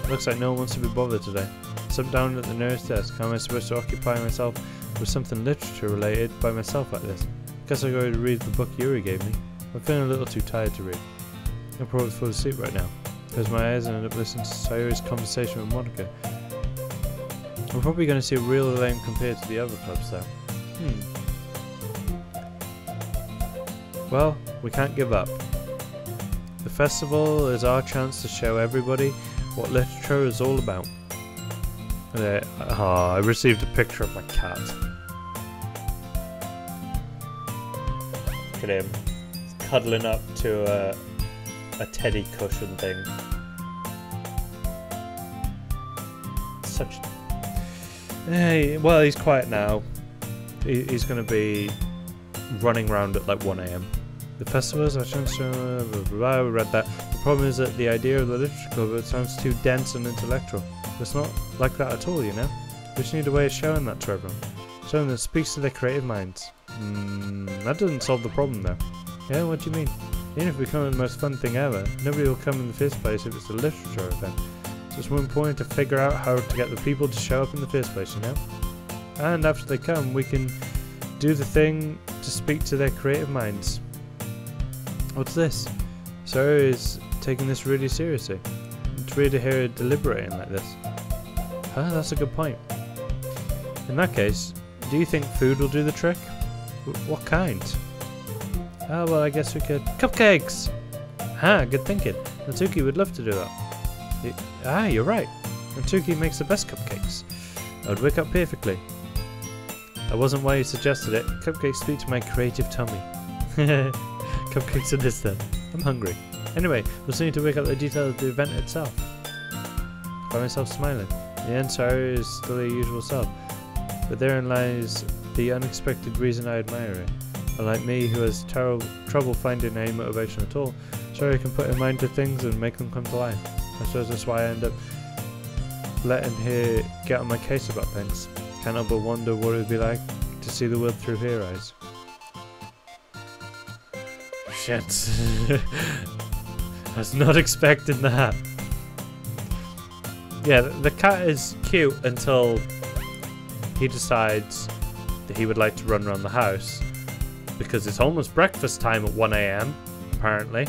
looks like no one wants to be bothered today. Sat down at the nearest desk. How am I supposed to occupy myself with something literature related by myself like this? Guess I'll go to read the book Yuri gave me. I'm feeling a little too tired to read. I'm probably fall asleep right now. Close my eyes and end up listening to Sayori's conversation with Monica. We're probably going to see a real lame compared to the other clubs though. Well, we can't give up. The festival is our chance to show everybody what literature is all about. I received a picture of my cat. Look at him. He's cuddling up to a teddy cushion thing. Such... Hey, well, he's quiet now. He's going to be running around at like 1 AM. The festivals are chance to... I read that. The problem is that the idea of the literature club sounds too dense and intellectual. It's not like that at all, you know? We just need a way of showing that to everyone. Showing that speaks to their creative minds. That doesn't solve the problem though. Yeah, what do you mean? Even if it becomes the most fun thing ever, nobody will come in the first place if it's a literature event. It's just more important to figure out how to get the people to show up in the first place, you know? And after they come, we can do the thing to speak to their creative minds. What's this? Sarah is taking this really seriously. It's weird to hear her deliberating like this. Huh, that's a good point. In that case, do you think food will do the trick? What kind? Oh, well, I guess we could... Cupcakes! Ah, good thinking. Natsuki would love to do that. You're right. Natsuki makes the best cupcakes. I would wake up perfectly. That wasn't why you suggested it. Cupcakes speak to my creative tummy. Cupcakes it is then. I'm hungry. Anyway, we'll still need to work out the details of the event itself. I find myself smiling. The end Sarah is still her usual self. But therein lies the unexpected reason I admire her. Unlike me, who has trouble finding any motivation at all, Sarah can put her mind to things and make them come to life. I suppose that's why I end up letting her get on my case about things. Can't help but wonder what it would be like to see the world through her eyes. Shit. I was not expecting that. Yeah, the cat is cute until he decides that he would like to run around the house because it's almost breakfast time at 1 AM, apparently.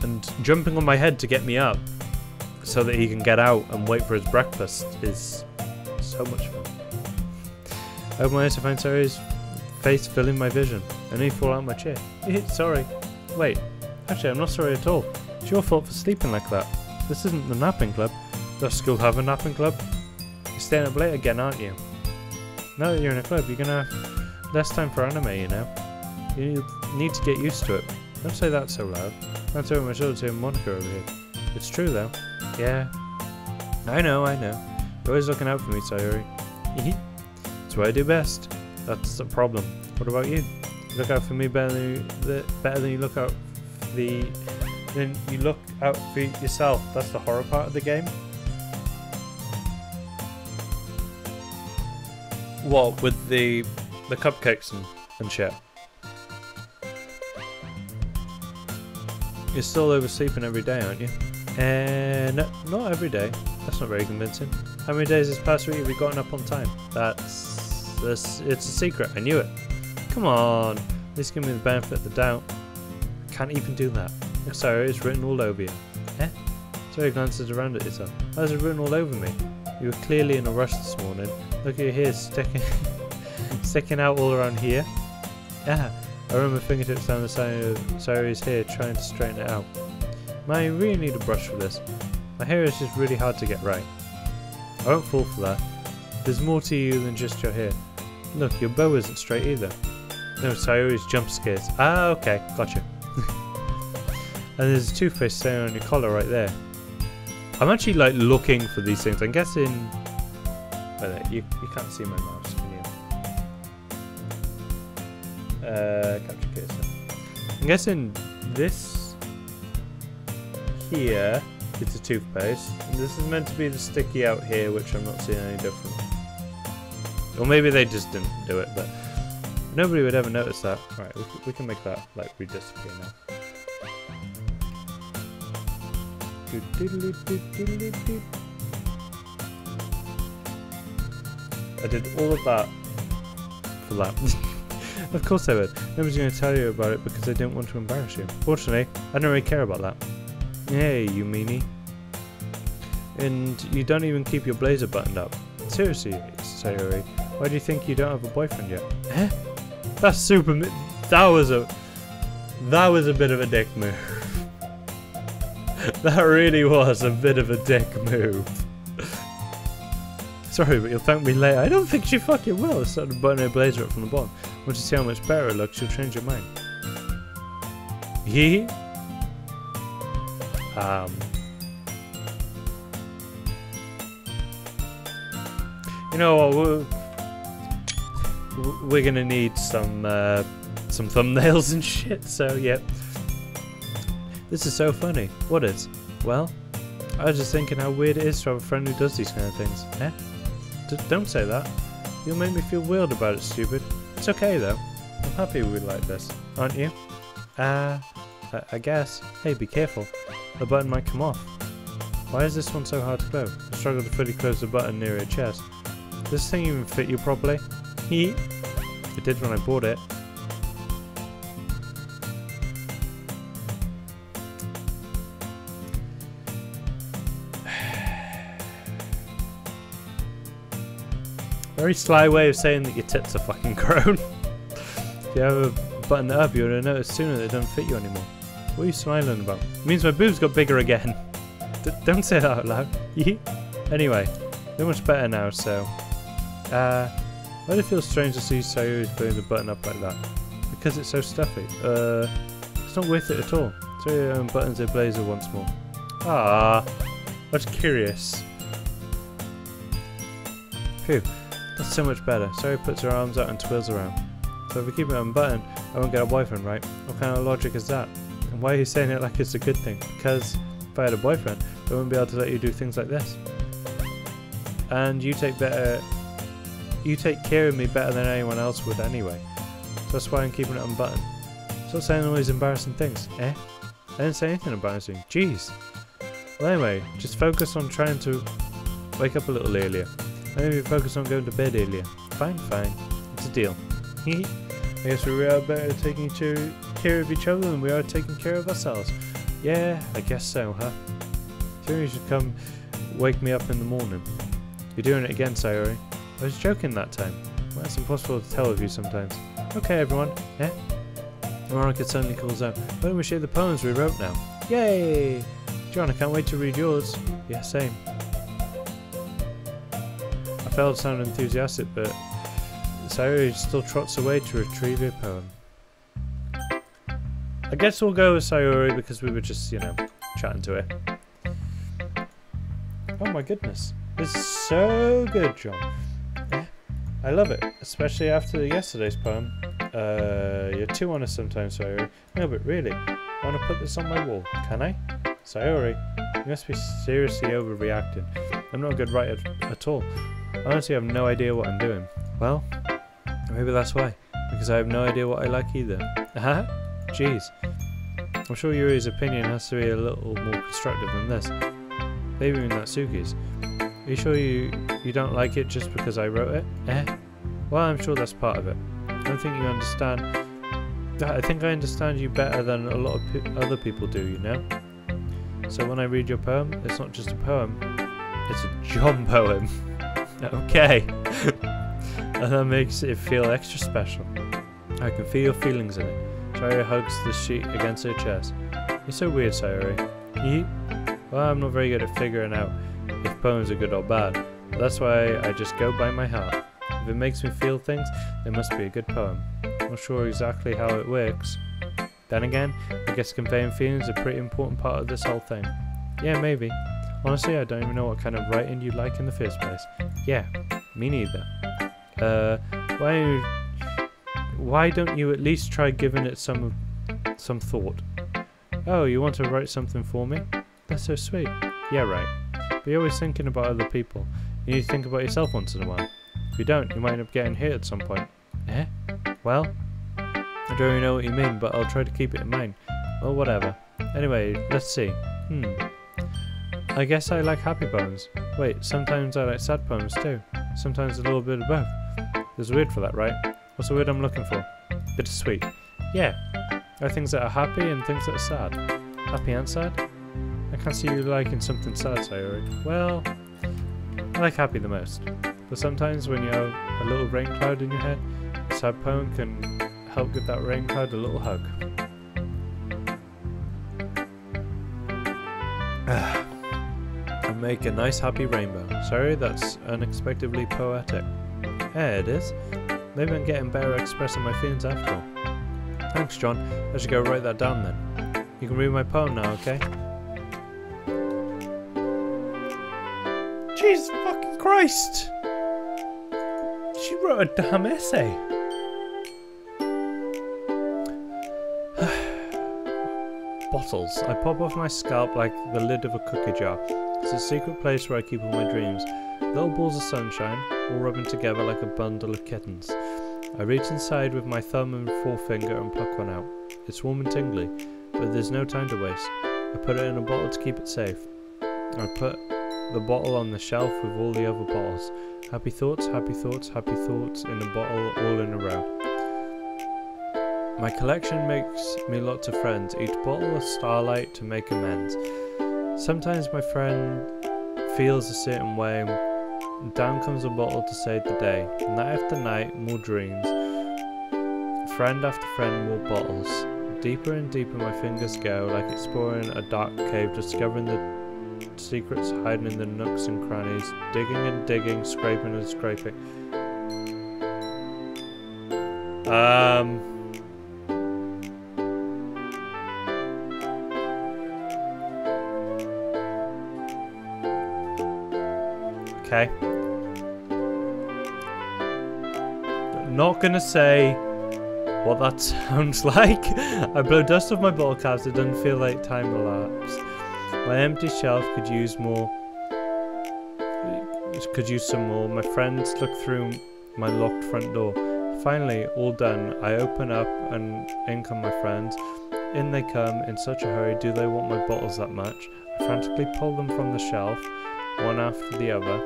And jumping on my head to get me up so that he can get out and wait for his breakfast is so much fun. I open my eyes to find Sarah's face filling my vision. I nearly fall out of my chair. Sorry. Wait. Actually, I'm not sorry at all. It's your fault for sleeping like that. This isn't the napping club. Does school have a napping club? You're staying up late again, aren't you? Now that you're in a club, you're gonna have less time for anime, you know? You need to get used to it. Don't say that so loud. That's over my shoulder to Monica over here. It's true, though. Yeah. I know. You're always looking out for me, Sayori. It's what I do best. That's the problem. What about you? You look out for me better than you look out for yourself. That's the horror part of the game. What, with the cupcakes and shit? You're still oversleeping every day, aren't you? No, not every day. That's not very convincing. How many days this past week have you gotten up on time? It's a secret. I knew it. Come on. At least give me the benefit of the doubt. I can't even do that. Sorry, it's written all over you. Eh? Sorry, glances around at yourself. Why is it written all over me? You were clearly in a rush this morning. Look at your hair sticking out all around here. Yeah. I run my fingertips down the side of Sayori's hair, trying to straighten it out. Man, you really need a brush for this. My hair is just really hard to get right. I won't fall for that. There's more to you than just your hair. Look, your bow isn't straight either. No, Sayori's jump scares. Ah, okay, gotcha. And there's a toothpaste stain on your collar right there. I'm actually like looking for these things. I'm guessing... you can't see my mouse, can you? Capture cursor. I'm guessing this here is a toothpaste. And this is meant to be the sticky out here, which I'm not seeing any different. Or maybe they just didn't do it, but nobody would ever notice that. Alright, we can make that like disappear now. I did all of that for that. Of course I would. Nobody's going to tell you about it because I didn't want to embarrass you. Fortunately, I don't really care about that. Hey, you meanie. And you don't even keep your blazer buttoned up. Seriously, Sayori, why do you think you don't have a boyfriend yet? Eh? That's super... That was a bit of a dick move. That really was a bit of a dick move. Sorry, but you'll thank me later. I don't think she fucking will. Started buttoning her blazer up from the bottom. Want to see how much better it looks, she'll change your mind. Yee? You know what? We're gonna need some thumbnails and shit. So yeah. This is so funny. What is? Well, I was just thinking how weird it is to have a friend who does these kind of things. Eh? Don't say that. You'll make me feel weird about it, stupid. It's okay though. I'm happy we like this, aren't you? I guess. Hey, be careful. The button might come off. Why is this one so hard to close? I struggle to fully close the button near your chest. Does this thing even fit you properly? It did when I bought it. Very sly way of saying that your tits are fucking grown. If you ever button it up, you would have noticed sooner that it don't fit you anymore. What are you smiling about? It means my boobs got bigger again. Don't say that out loud. Anyway, they're much better now, so... why do it feel strange to see Sayori's putting the button up like that? Because it's so stuffy. It's not worth it at all. Sayori unbuttons her blazer once more. Ah, I was curious. Phew. That's so much better. Sayori puts her arms out and twirls around. So if we keep it unbuttoned, I won't get a boyfriend, right? What kind of logic is that? And why are you saying it like it's a good thing? Because if I had a boyfriend, I wouldn't be able to let you do things like this. And you take care of me better than anyone else would anyway. So that's why I'm keeping it unbuttoned. Stop saying all these embarrassing things, eh? I didn't say anything embarrassing. Jeez. Well anyway, just focus on trying to wake up a little earlier. Maybe focus on going to bed earlier. Fine, fine. It's a deal. I guess we are better taking care of each other than we are taking care of ourselves. Yeah, I guess so, huh? Sayori should come wake me up in the morning. You're doing it again, Sayori. I was joking that time. Well, it's impossible to tell with you sometimes. Okay, everyone. Eh? Veronica suddenly calls out, why don't we share the poems we wrote now? Yay! John, I can't wait to read yours. Yeah, same. I failed to sound enthusiastic, but Sayori still trots away to retrieve her poem. I guess we'll go with Sayori because we were just, you know, chatting to her. Oh my goodness. This is so good, John. I love it, especially after yesterday's poem. You're too honest sometimes, Sayori. No, but really, I want to put this on my wall. Can I? Sayori, you must be seriously overreacting. I'm not a good writer at all. I honestly have no idea what I'm doing. Well, maybe that's why. Because I have no idea what I like either. Haha? Jeez. I'm sure Yuri's opinion has to be a little more constructive than this. Maybe even Natsuki's. Are you sure you don't like it just because I wrote it? Eh? Well, I'm sure that's part of it. I don't think you understand. I think I understand you better than a lot of other people do, you know? So when I read your poem, it's not just a poem. It's a John poem. Okay. And that makes it feel extra special. I can feel your feelings in it. Sayori hugs the sheet against her chest. You're so weird, Sayori. Well, I'm not very good at figuring out if poems are good or bad. But that's why I just go by my heart. If it makes me feel things, it must be a good poem. I'm not sure exactly how it works. Then again, I guess conveying feelings is a pretty important part of this whole thing. Yeah, maybe. Honestly, I don't even know what kind of writing you like in the first place. Yeah, me neither. Why don't you at least try giving it some thought? Oh, you want to write something for me? That's so sweet. Yeah, right. But you're always thinking about other people. You need to think about yourself once in a while. If you don't, you might end up getting hit at some point. Eh? Well, I don't really know what you mean, but I'll try to keep it in mind. Well, whatever. Anyway, let's see. I guess I like happy poems. Wait, sometimes I like sad poems too. Sometimes a little bit of both. There's a word for that, right? What's the word I'm looking for? Bittersweet. Yeah. There are things that are happy and things that are sad. Happy and sad? I Can't see you liking something sad, Sayori. Well, I like happy the most. But sometimes when you have a little rain cloud in your head, a sad poem can help give that rain cloud a little hug. And make a nice happy rainbow. Sorry, that's unexpectedly poetic. Yeah, it is. Maybe I'm getting better at expressing my feelings after all. Thanks, John. I should go write that down then. You can read my poem now, okay? Jesus fucking Christ! She wrote a damn essay. Bottles. I pop off my scalp like the lid of a cookie jar. It's a secret place where I keep all my dreams. Little balls of sunshine, all rubbing together like a bundle of kittens. I reach inside with my thumb and forefinger and pluck one out. It's warm and tingly, but there's no time to waste. I put it in a bottle to keep it safe. I put the bottle on the shelf with all the other bottles. Happy thoughts, happy thoughts, happy thoughts in a bottle all in a row. My collection makes me lots of friends, each bottle a starlight to make amends. Sometimes my friend feels a certain way, and down comes a bottle to save the day. Night after night, more dreams. Friend after friend, more bottles. Deeper and deeper my fingers go, like exploring a dark cave, discovering the secrets hiding in the nooks and crannies, digging and digging, scraping and scraping. Okay. Not gonna say what that sounds like. I blow dust off my bottle caps, it doesn't feel like time elapsed. My empty shelf could use more. Could use some more. My friends look through my locked front door. Finally, all done. I open up and in come my friends. In they come in such a hurry. Do they want my bottles that much? I frantically pull them from the shelf, one after the other,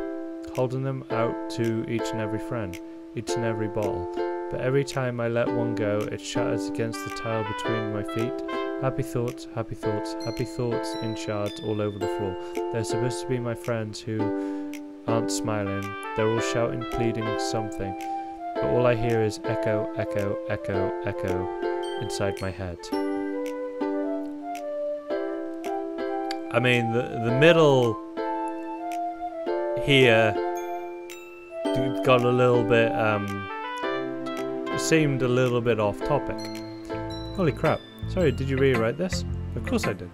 holding them out to each and every friend, each and every bottle. But every time I let one go, it shatters against the tile between my feet. Happy thoughts, happy thoughts, happy thoughts in shards all over the floor. They're supposed to be my friends who aren't smiling. They're all shouting, pleading something. But all I hear is echo, echo, echo, echo inside my head. I mean, the middle here got a little bit, seemed a little bit off topic. Holy crap. Sorry, did you really write this? Of course I did.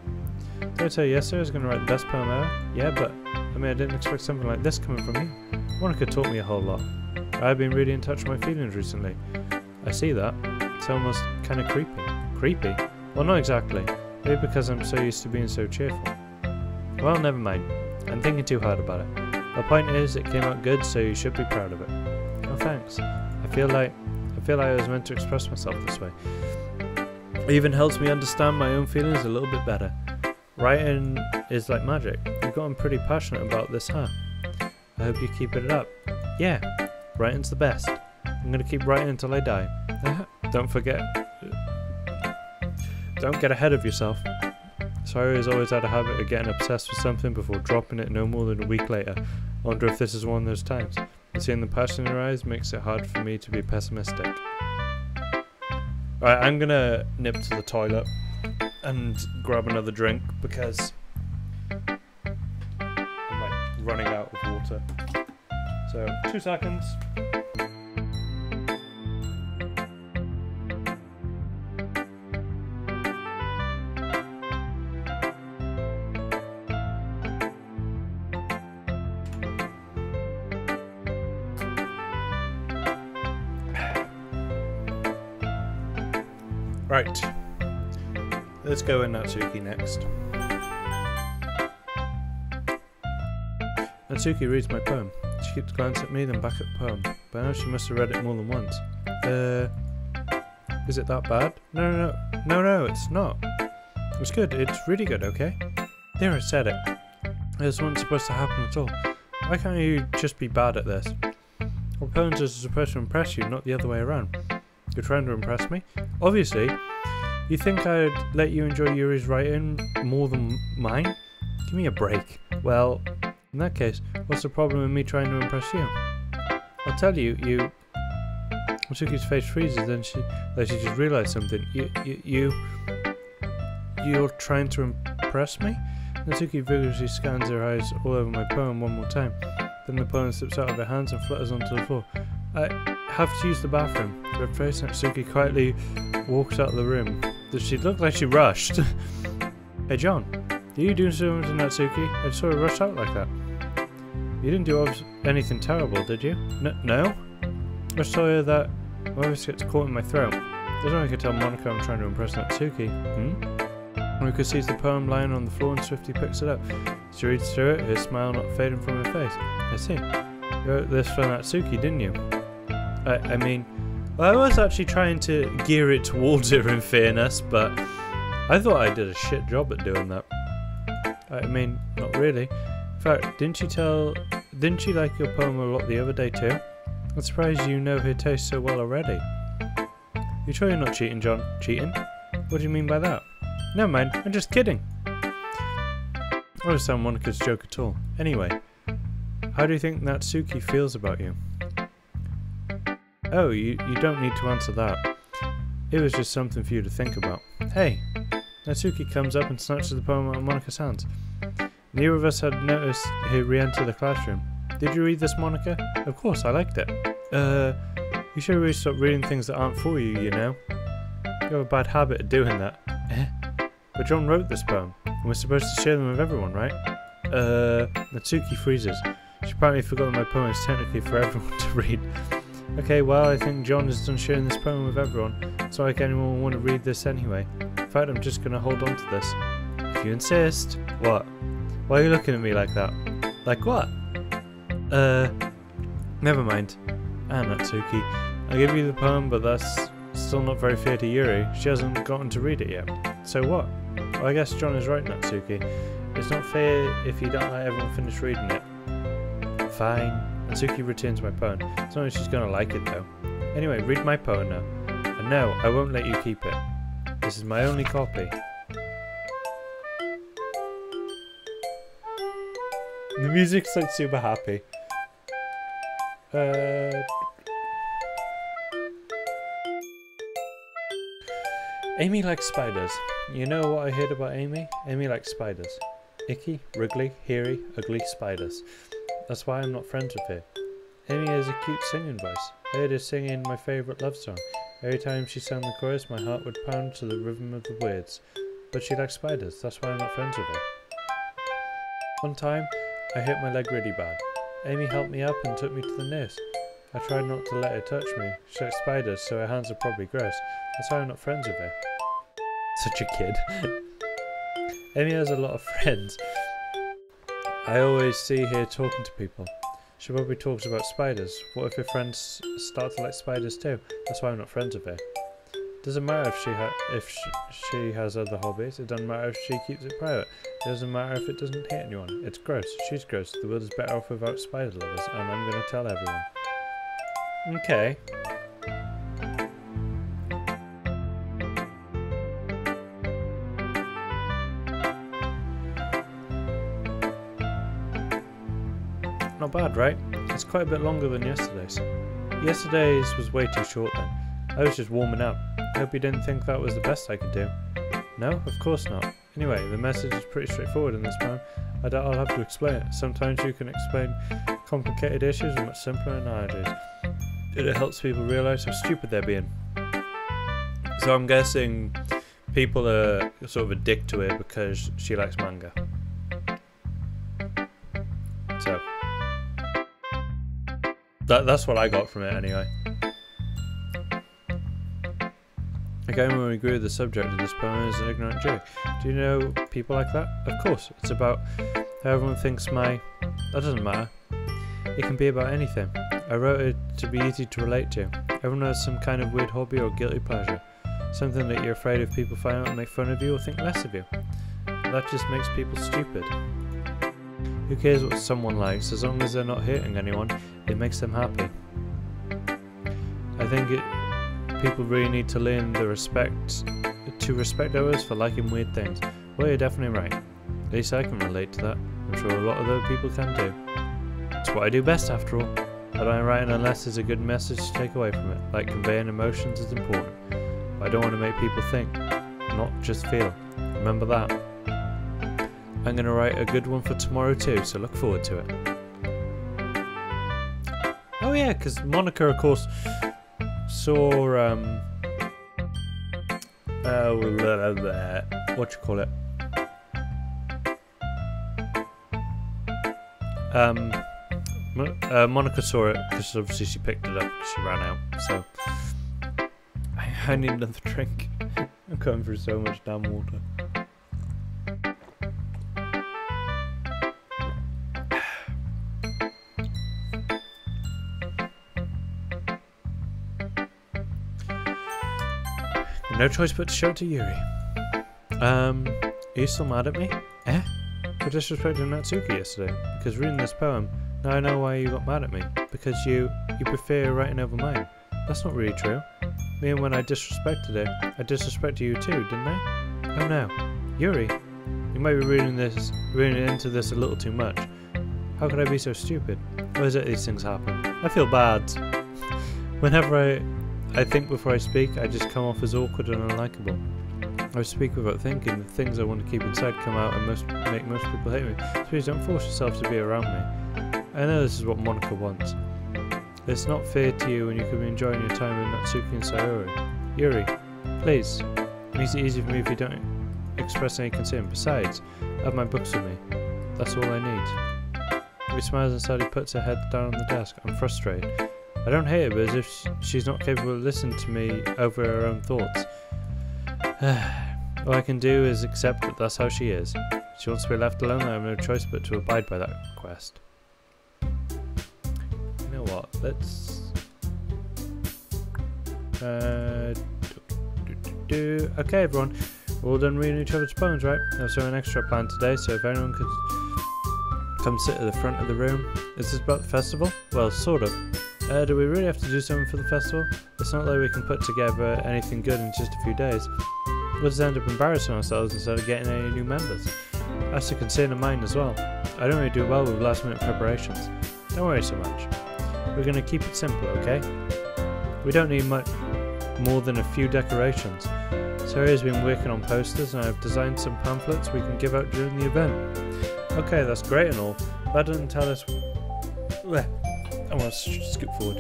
Did I tell you yesterday I was going to write the best poem ever? Yeah, but I mean I didn't expect something like this coming from you. Monica taught me a whole lot. I've been really in touch with my feelings recently. I see that. It's almost kind of creepy. Creepy? Well, not exactly. Maybe because I'm so used to being so cheerful. Well, never mind. I'm thinking too hard about it. The point is, it came out good, so you should be proud of it. Oh, thanks. I feel like I was meant to express myself this way. It even helps me understand my own feelings a little bit better. Writing is like magic. You've gotten pretty passionate about this, huh? I hope you keep it up. Yeah, writing's the best. I'm gonna keep writing until I die. Don't forget. Don't get ahead of yourself. Sayori has always had a habit of getting obsessed with something before dropping it no more than a week later. I wonder if this is one of those times. Seeing the passion in her eyes makes it hard for me to be pessimistic. Right, I'm gonna nip to the toilet and grab another drink because I'm like running out of water. So, 2 seconds. Right, let's go in Natsuki next. Natsuki reads my poem. She keeps glancing at me, then back at the poem. By now she must have read it more than once. Is it that bad? No, it's not. It's good, it's really good, okay? There, I said it. This wasn't supposed to happen at all. Why can't you just be bad at this? Our poems are supposed to impress you, not the other way around. You're trying to impress me? Obviously. You think I'd let you enjoy Yuri's writing more than mine? Give me a break. Well, in that case, what's the problem with me trying to impress you? I'll tell you, Natsuki's face freezes, then she just realised something. You're trying to impress me? Natsuki vigorously scans her eyes all over my poem one more time. Then the poem slips out of her hands and flutters onto the floor. I have to use the bathroom. Red face, Natsuki quietly walks out of the room. Does she look like she rushed? Hey John, did you do something to Natsuki? I saw her rush out like that. You didn't do anything terrible, did you? No? I just told her that my voice gets caught in my throat. There's no way I could tell Monica I'm trying to impress Natsuki. Monica sees the poem lying on the floor and swiftly picks it up. She reads through it, her smile not fading from her face. I see. You wrote this for Natsuki, didn't you? I mean, well, I was actually trying to gear it towards her in fairness, but I thought I did a shit job at doing that. I mean, not really. In fact, didn't she like your poem a lot the other day too? I'm surprised you know her taste so well already. You sure you're not cheating, John? Cheating? What do you mean by that? Never mind, I'm just kidding. I don't sound Monica's joke at all. Anyway, how do you think Natsuki feels about you? Oh, you don't need to answer that. It was just something for you to think about. Hey! Natsuki comes up and snatches the poem out of Monica's hands. Neither of us had noticed he re-entered the classroom. Did you read this, Monica? Of course, I liked it. You should really stop reading things that aren't for you, you know? You have a bad habit of doing that. But John wrote this poem, and we're supposed to share them with everyone, right? Natsuki freezes. She apparently forgot that my poem is technically for everyone to read. Okay, well, I think John is done sharing this poem with everyone. It's not like anyone will want to read this anyway. In fact, I'm just going to hold on to this. If you insist. What? Why are you looking at me like that? Like what? Never mind. Natsuki. I gave you the poem, but that's still not very fair to Yuri. She hasn't gotten to read it yet. So what? Well, I guess John is right, Natsuki. It's not fair if you don't let everyone finish reading it. Fine. Natsuki returns my poem. As long as she's gonna like it, though. Anyway, read my poem now. And no, I won't let you keep it. This is my only copy. The music's like super happy. Amy likes spiders. You know what I heard about Amy? Amy likes spiders. Icky, wriggly, hairy, ugly spiders. That's why I'm not friends with her. Amy has a cute singing voice. I heard her singing my favourite love song. Every time she sang the chorus, my heart would pound to the rhythm of the words. But she likes spiders, that's why I'm not friends with her. One time, I hurt my leg really bad. Amy helped me up and took me to the nurse. I tried not to let her touch me. She likes spiders, so her hands are probably gross. That's why I'm not friends with her. Such a kid. Amy has a lot of friends. I always see her talking to people. She probably talks about spiders. What if her friends start to like spiders too? That's why I'm not friends with her. Doesn't matter if she has other hobbies. It doesn't matter if she keeps it private. It doesn't matter if it doesn't hit anyone. It's gross. She's gross. The world is better off without spider lovers, and I'm gonna tell everyone. Okay. Not bad, right? It's quite a bit longer than yesterday's. Yesterday's was way too short then. I was just warming up. I hope you didn't think that was the best I could do. No, of course not. Anyway, the message is pretty straightforward in this poem. I doubt I'll have to explain it. Sometimes you can explain complicated issues with much simpler analogies. It helps people realise how stupid they're being. So I'm guessing people are sort of a dick to her because she likes manga. So that's what I got from it anyway. Again, when we agree with the subject of this poem is an ignorant joke. Do you know people like that? Of course, it's about how everyone thinks that doesn't matter. It can be about anything. I wrote it to be easy to relate to. Everyone has some kind of weird hobby or guilty pleasure. Something that you're afraid if people find out and make fun of you or think less of you. That just makes people stupid. Who cares what someone likes, as long as they're not hurting anyone, it makes them happy. I think people really need to learn to respect others for liking weird things. Well, you're definitely right. At least I can relate to that. I'm sure a lot of other people can too. It's what I do best after all. I don't write unless there's a good message to take away from it. Like conveying emotions is important. But I don't want to make people think, not just feel. Remember that. I'm going to write a good one for tomorrow too, so look forward to it. Oh yeah, because Monica, of course, saw, what you call it? Monica saw it because obviously she picked it up because she ran out. So I need another drink. I'm going through so much damn water. No choice but to show it to Yuri. Are you still mad at me? Eh? For disrespecting Natsuki yesterday? Because reading this poem, now I know why you got mad at me. Because you prefer writing over mine. That's not really true. Me and when I disrespected it, I disrespected you too, didn't I? Oh no. Yuri, you might be reading into this a little too much. How could I be so stupid? Why is it these things happen? I feel bad. Whenever I think before I speak, I just come off as awkward and unlikable. I speak without thinking. The things I want to keep inside come out and make most people hate me. So please don't force yourself to be around me. I know this is what Monica wants. It's not fair to you when you could be enjoying your time with Natsuki and Sayori. Yuri, please. It makes it easy for me if you don't express any concern. Besides, I have my books with me. That's all I need. He smiles and sadly puts her head down on the desk. I'm frustrated. I don't hate her, but as if she's not capable of listening to me over her own thoughts. All I can do is accept that that's how she is. She wants to be left alone, I have no choice but to abide by that request. You know what, let's... Okay everyone, we're all done reading each other's poems, right? I have an extra planned today, so if anyone could come sit at the front of the room. Is this about the festival? Well, sort of. Do we really have to do something for the festival? It's not like we can put together anything good in just a few days. We'll just end up embarrassing ourselves instead of getting any new members. That's a concern of mine as well. I don't really do well with last minute preparations. Don't worry so much. We're going to keep it simple, okay? We don't need much more than a few decorations. Sari's been working on posters and I've designed some pamphlets we can give out during the event. Okay, that's great and all. That doesn't tell us... I want to scoot forward.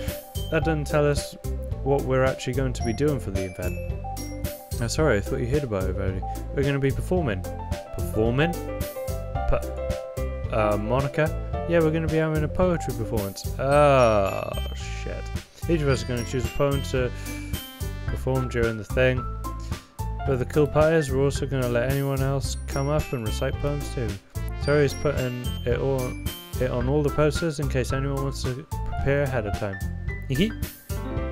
That doesn't tell us what we're actually going to be doing for the event. Oh, sorry, I thought you heard about it already. We're going to be performing. Performing? Monica? Yeah, we're going to be having a poetry performance. Oh, shit. Each of us are going to choose a poem to perform during the thing. But the cool part is we're also going to let anyone else come up and recite poems too. Tori's putting it on all the posters in case anyone wants to prepare ahead of time.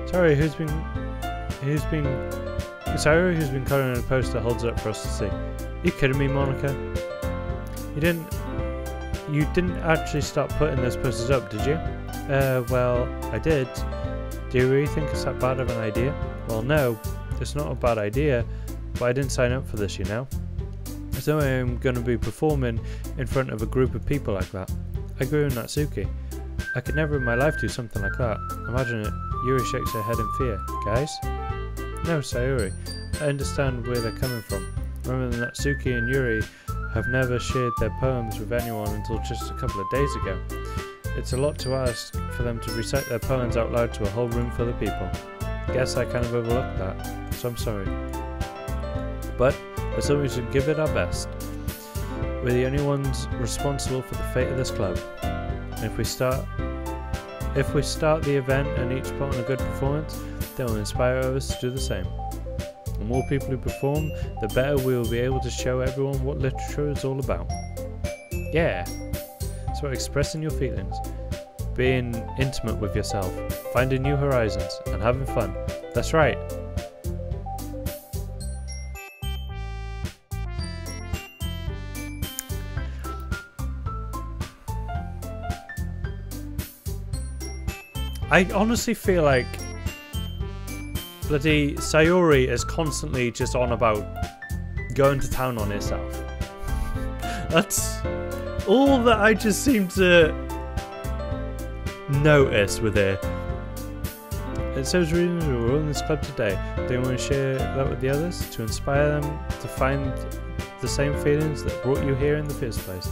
Sorry, who's been coloring a poster holds it up for us to see. Are you kidding me, Monica? You didn't actually start putting those posters up, did you? Well, I did. Do you really think it's that bad of an idea? Well, no, it's not a bad idea, but I didn't sign up for this, you know. So I'm going to be performing in front of a group of people like that. I agree with Natsuki. I could never in my life do something like that. Imagine it. Yuri shakes her head in fear. Guys? No, Sayori. I understand where they're coming from. Remember that Natsuki and Yuri have never shared their poems with anyone until just a couple of days ago. It's a lot to ask for them to recite their poems out loud to a whole room full of people. Guess I kind of overlooked that, so I'm sorry. But I thought we should give it our best. We're the only ones responsible for the fate of this club. And if we start the event and each put on a good performance, then we'll inspire others to do the same. The more people who perform, the better we will be able to show everyone what literature is all about. Yeah, it's about expressing your feelings, being intimate with yourself, finding new horizons, and having fun. That's right. I honestly feel like bloody Sayori is constantly just on about going to town on herself. That's all that I just seem to notice with it. It says readers who are all in this club today. They want to share that with the others to inspire them to find the same feelings that brought you here in the first place.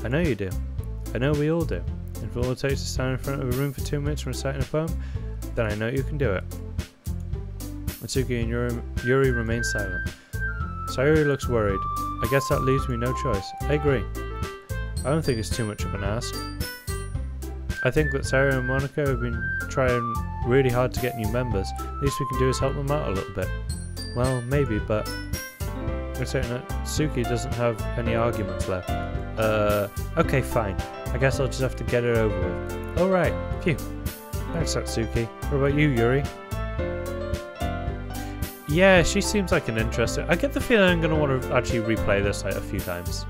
I know you do. I know we all do. If all it takes to stand in front of a room for 2 minutes reciting a poem, then I know you can do it. Mitsuki and Yuri remain silent. Sayuri looks worried. I guess that leaves me no choice. I agree. I don't think it's too much of an ask. I think that Sayuri and Monica have been trying really hard to get new members. Least we can do is help them out a little bit. Well, maybe, but I'm certain that Suki doesn't have any arguments left. Okay, fine. I guess I'll just have to get it over with. Alright, phew. Thanks, Satsuki. What about you, Yuri? Yeah, she seems like an interesting... I get the feeling I'm going to want to actually replay this like a few times.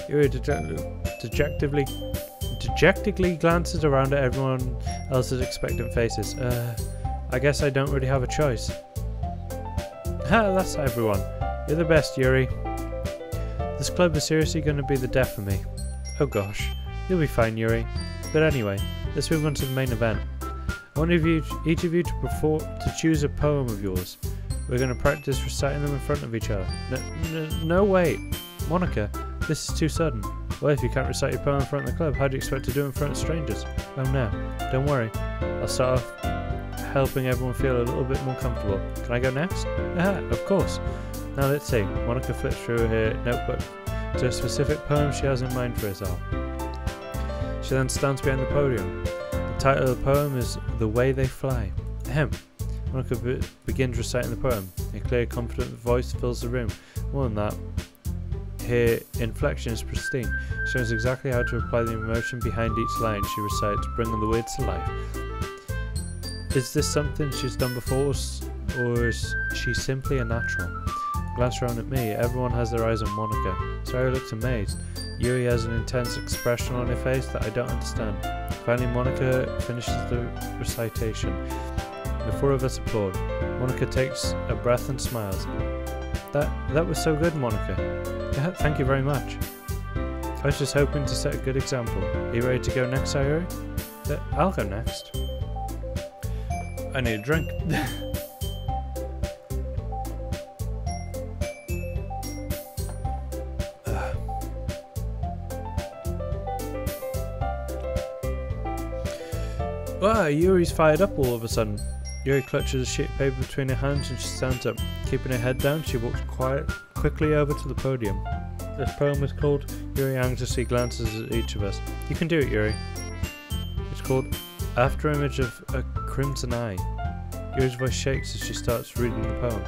Yuri dejectedly glances around at everyone else's expectant faces. I guess I don't really have a choice. Ha, that's everyone. You're the best, Yuri. This club is seriously going to be the death of me. Oh gosh. You'll be fine, Yuri. But anyway, let's move on to the main event. I want each of you to choose a poem of yours. We're going to practice reciting them in front of each other. No, wait. Monica, this is too sudden. Well, if you can't recite your poem in front of the club, how do you expect to do it in front of strangers? Oh no, don't worry. I'll start off helping everyone feel a little bit more comfortable. Can I go next? Aha, of course. Now let's see. Monica flips through her notebook to a specific poem she has in mind for herself. She then stands behind the podium. The title of the poem is The Way They Fly. Ahem. Monica begins reciting the poem. A clear, confident voice fills the room. More than that, her inflection is pristine. She knows exactly how to apply the emotion behind each line she recites, bringing the words to life. Is this something she's done before, or is she simply a natural? Glance around at me. Everyone has their eyes on Monica. Sarah looks amazed. Yuri has an intense expression on her face that I don't understand. Finally, Monica finishes the recitation. The four of us applaud. Monica takes a breath and smiles. That was so good, Monica. Yeah, thank you very much. I was just hoping to set a good example. Are you ready to go next, Sayuri? I'll go next. I need a drink. Wow, Yuri's fired up all of a sudden. Yuri clutches a sheet of paper between her hands and she stands up. Keeping her head down, she walks quickly over to the podium. This poem is called Yuri anxiously glances at each of us. You can do it, Yuri. It's called After Image of a Crimson Eye. Yuri's voice shakes as she starts reading the poem.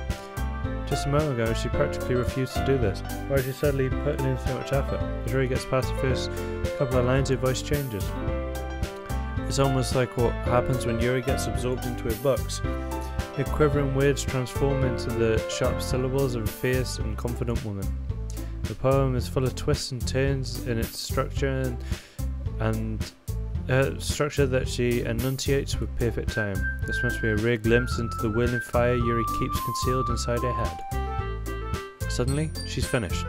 Just a moment ago, she practically refused to do this. Why is she suddenly putting in so much effort? As Yuri gets past the first couple of lines, her voice changes. It's almost like what happens when Yuri gets absorbed into her books. Her quivering words transform into the sharp syllables of a fierce and confident woman. The poem is full of twists and turns in its structure and structure that she enunciates with perfect time. This must be a rare glimpse into the whirling fire Yuri keeps concealed inside her head. Suddenly, she's finished.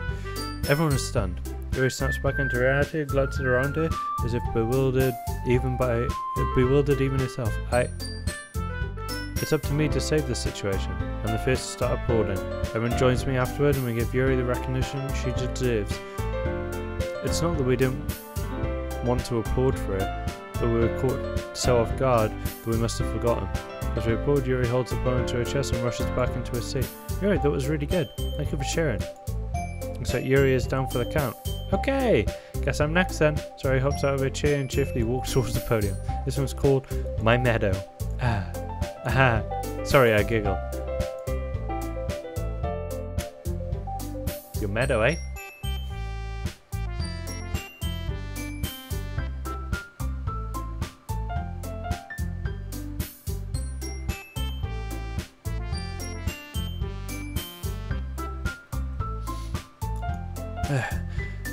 Everyone is stunned. Yuri snaps back into reality, glances around her, as if bewildered even herself. It's up to me to save this situation, and the first to start applauding. Everyone joins me afterward, and we give Yuri the recognition she deserves. It's not that we didn't want to applaud for it, but we were caught so off guard that we must have forgotten. As we applaud, Yuri holds the poem to her chest and rushes back into her seat. Yuri, that was really good. Thank you for sharing. Looks like Yuri is down for the count. Okay, guess I'm next then. Sorry, hops out of her chair and cheerfully walks towards the podium. This one's called My Meadow. Aha. Sorry, I giggle. Your meadow, eh?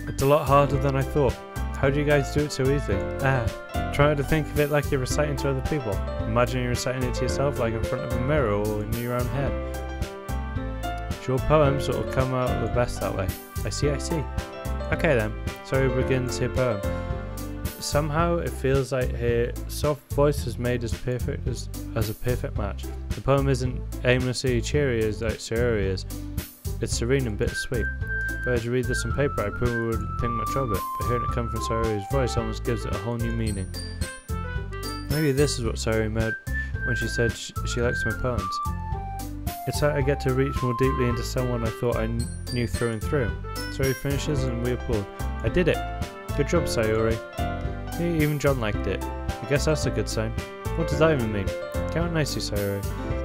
It's a lot harder than I thought. How do you guys do it so easily? Try to think of it like you're reciting to other people. Imagine you're reciting it to yourself like in front of a mirror or in your own head. Your poems sort of come out the best that way. I see. Okay then, so we begins her poem. Somehow it feels like her soft voice is made as perfect as a perfect match. The poem isn't aimlessly cheery as like Sayori is. It's serene and bittersweet. If I had to read this on paper, I probably wouldn't think much of it, but hearing it come from Sayori's voice almost gives it a whole new meaning. Maybe this is what Sayori meant when she said she likes my poems. It's like I get to reach more deeply into someone I thought I knew through and through. Sayori finishes and we applaud. I did it! Good job, Sayori. Even John liked it. I guess that's a good sign. What does that even mean? Count nicely, Sayori.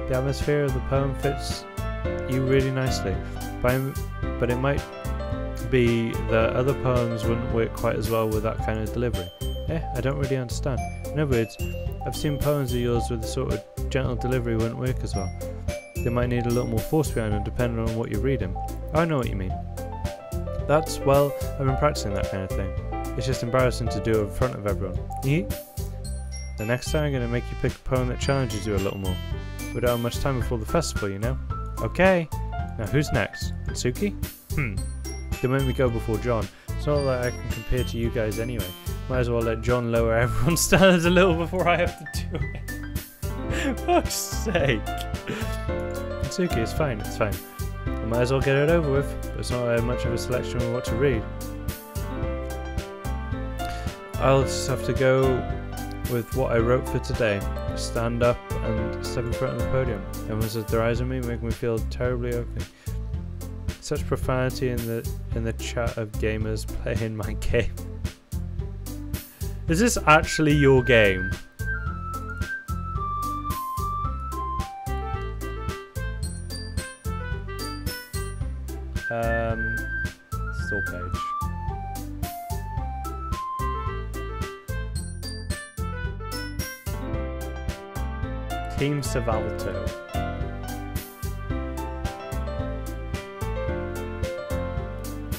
The atmosphere of the poem fits you really nicely, but it might be that other poems wouldn't work quite as well with that kind of delivery. I don't really understand. In other words, I've seen poems of yours with the sort of gentle delivery wouldn't work as well. They might need a little more force behind them depending on what you're reading. I know what you mean. Well, I've been practicing that kind of thing. It's just embarrassing to do it in front of everyone. The next time I'm going to make you pick a poem that challenges you a little more. We don't have much time before the festival, you know. Okay, now who's next? Suki? They made me go before John. It's not like I can compare to you guys anyway. Might as well let John lower everyone's standards a little before I have to do it. Fuck's sake. Suki, it's fine. I might as well get it over with. But it's not much of a selection of what to read. I'll just have to go with what I wrote for today. Stand up and step in front of the podium. Everyone says their eyes on me, make me feel terribly ugly. Such profanity in the chat of gamers playing my game. Is this actually your game? Store page. Team Savalto.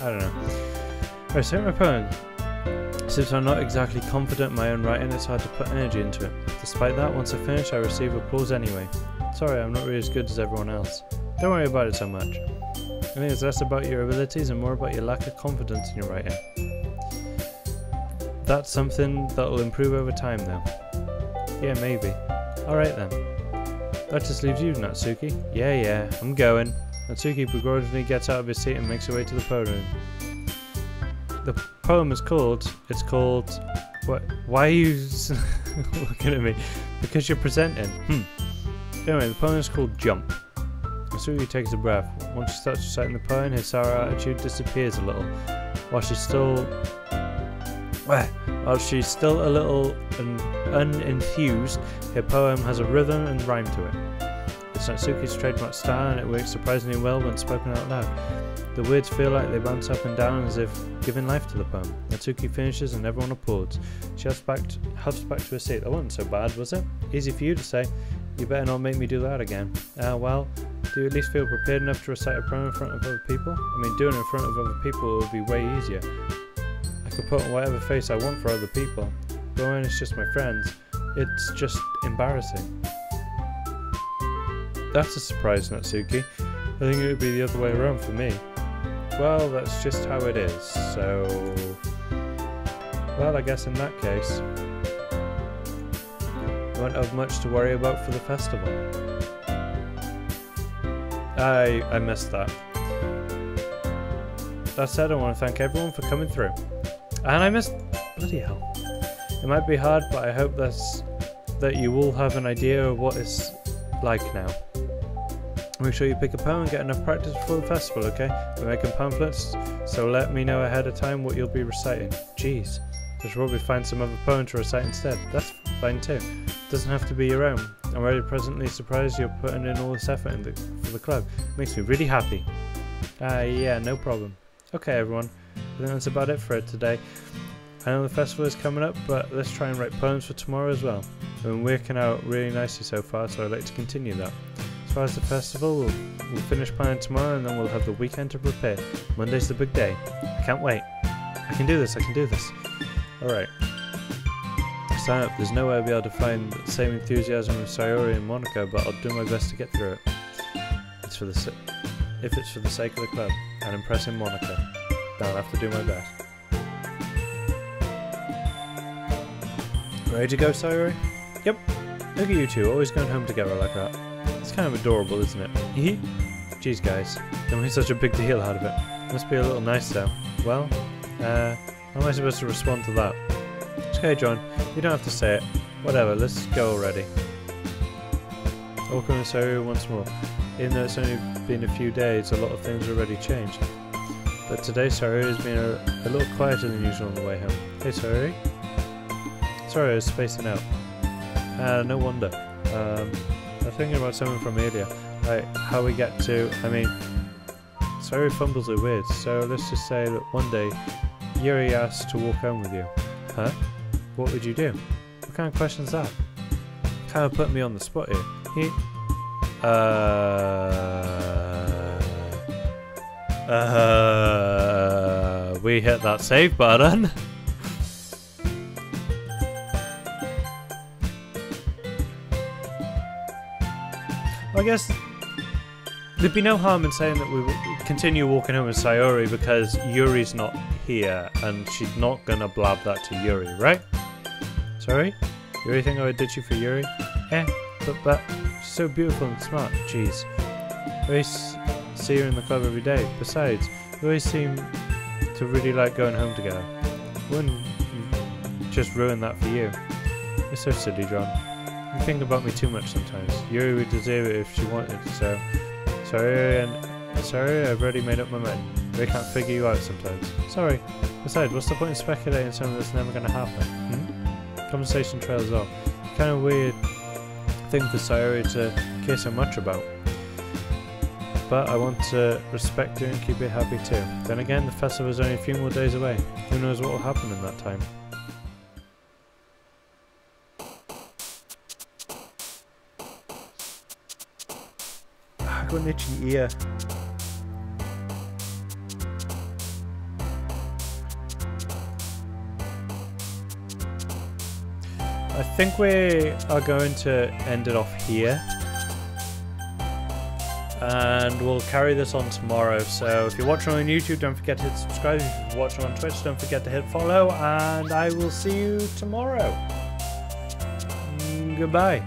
I don't know. Alright, so my poem. Since I'm not exactly confident in my own writing, it's hard to put energy into it. Despite that, once I finish, I receive applause anyway. Sorry, I'm not really as good as everyone else. Don't worry about it so much. I think it's less about your abilities and more about your lack of confidence in your writing. That's something that'll improve over time though. Yeah, maybe. Alright then. That just leaves you, Natsuki. Yeah, I'm going. Natsuki begrudgingly gets out of his seat and makes her way to the podium. The poem is called... What? Why are you looking at me? Because you're presenting. Anyway, the poem is called Jump. Natsuki takes a breath. Once she starts reciting the poem, her sour attitude disappears a little. While she's still a little unenthused, her poem has a rhythm and rhyme to it. It's Natsuki's trademark style and it works surprisingly well when spoken out loud. The words feel like they bounce up and down as if giving life to the poem. Natsuki finishes and everyone applauds. She huffs back to her seat. That wasn't so bad, was it? Easy for you to say. You better not make me do that again. Well, do you at least feel prepared enough to recite a poem in front of other people? I mean, doing it in front of other people would be way easier. I could put on whatever face I want for other people, but when it's just my friends, it's just embarrassing. That's a surprise, Natsuki. I think it would be the other way around for me. Well, that's just how it is, so... Well, I guess in that case, I won't have much to worry about for the festival. I missed that. That said, I want to thank everyone for coming through. And I missed... Bloody hell. It might be hard, but I hope that you all have an idea of what it's like now. Make sure you pick a poem and get enough practice before the festival, okay? We're making pamphlets, so let me know ahead of time what you'll be reciting. Jeez. I should probably find some other poem to recite instead. That's fine too. Doesn't have to be your own. I'm already presently surprised you're putting in all this effort for the club. Makes me really happy. Yeah, no problem. Okay everyone, I think that's about it for today. I know the festival is coming up, but let's try and write poems for tomorrow as well. We've been working out really nicely so far, so I'd like to continue that. As far as the festival, we'll finish planning tomorrow and then we'll have the weekend to prepare. Monday's the big day. I can't wait. I can do this. Alright. Sign up. There's no way I'll be able to find the same enthusiasm with Sayori and Monica, but I'll do my best to get through it. If it's for the sake of the club and impressing Monica. I'll have to do my best. Ready to go, Sayori? Yep. Look at you two, always going home together like that. It's kind of adorable, isn't it? Hee. Jeez, guys, don't make such a big deal out of it. Must be a little nice, though. Well, how am I supposed to respond to that? It's okay, John. You don't have to say it. Whatever, let's go already. Welcome to Sayori once more. Even though it's only been a few days, a lot of things have already changed. But today, Sayori has been a little quieter than usual on the way home. Hey, Sayori. Sorry, I was spacing out. No wonder. I was thinking about something from earlier. Like, how we get to... I mean... Sayori fumbles are weird, so let's just say that one day, Yuri asked to walk home with you. Huh? What would you do? What kind of question's that? Kind of put me on the spot here. We hit that save button. I guess there'd be no harm in saying that we will continue walking home with Sayori because Yuri's not here and she's not gonna blab that to Yuri, right? Sorry? You really think I would ditch you for Yuri? But she's so beautiful and smart. Jeez. I always see her in the club every day. Besides, you always seem to really like going home together. I wouldn't just ruin that for you. You're so silly, John. You think about me too much sometimes. Yuri would deserve it if she wanted, so... Sorry, I've already made up my mind. I can't figure you out sometimes. Sorry. Besides, what's the point of speculating something that's never going to happen? Conversation trails off. Kind of weird thing for Sayori to care so much about. But I want to respect her and keep her happy too. Then again, the festival is only a few more days away. Who knows what will happen in that time? I got an itchy ear. I think we are going to end it off here. And we'll carry this on tomorrow. So if you're watching on YouTube, don't forget to hit subscribe. If you're watching on Twitch, don't forget to hit follow. And I will see you tomorrow. Goodbye.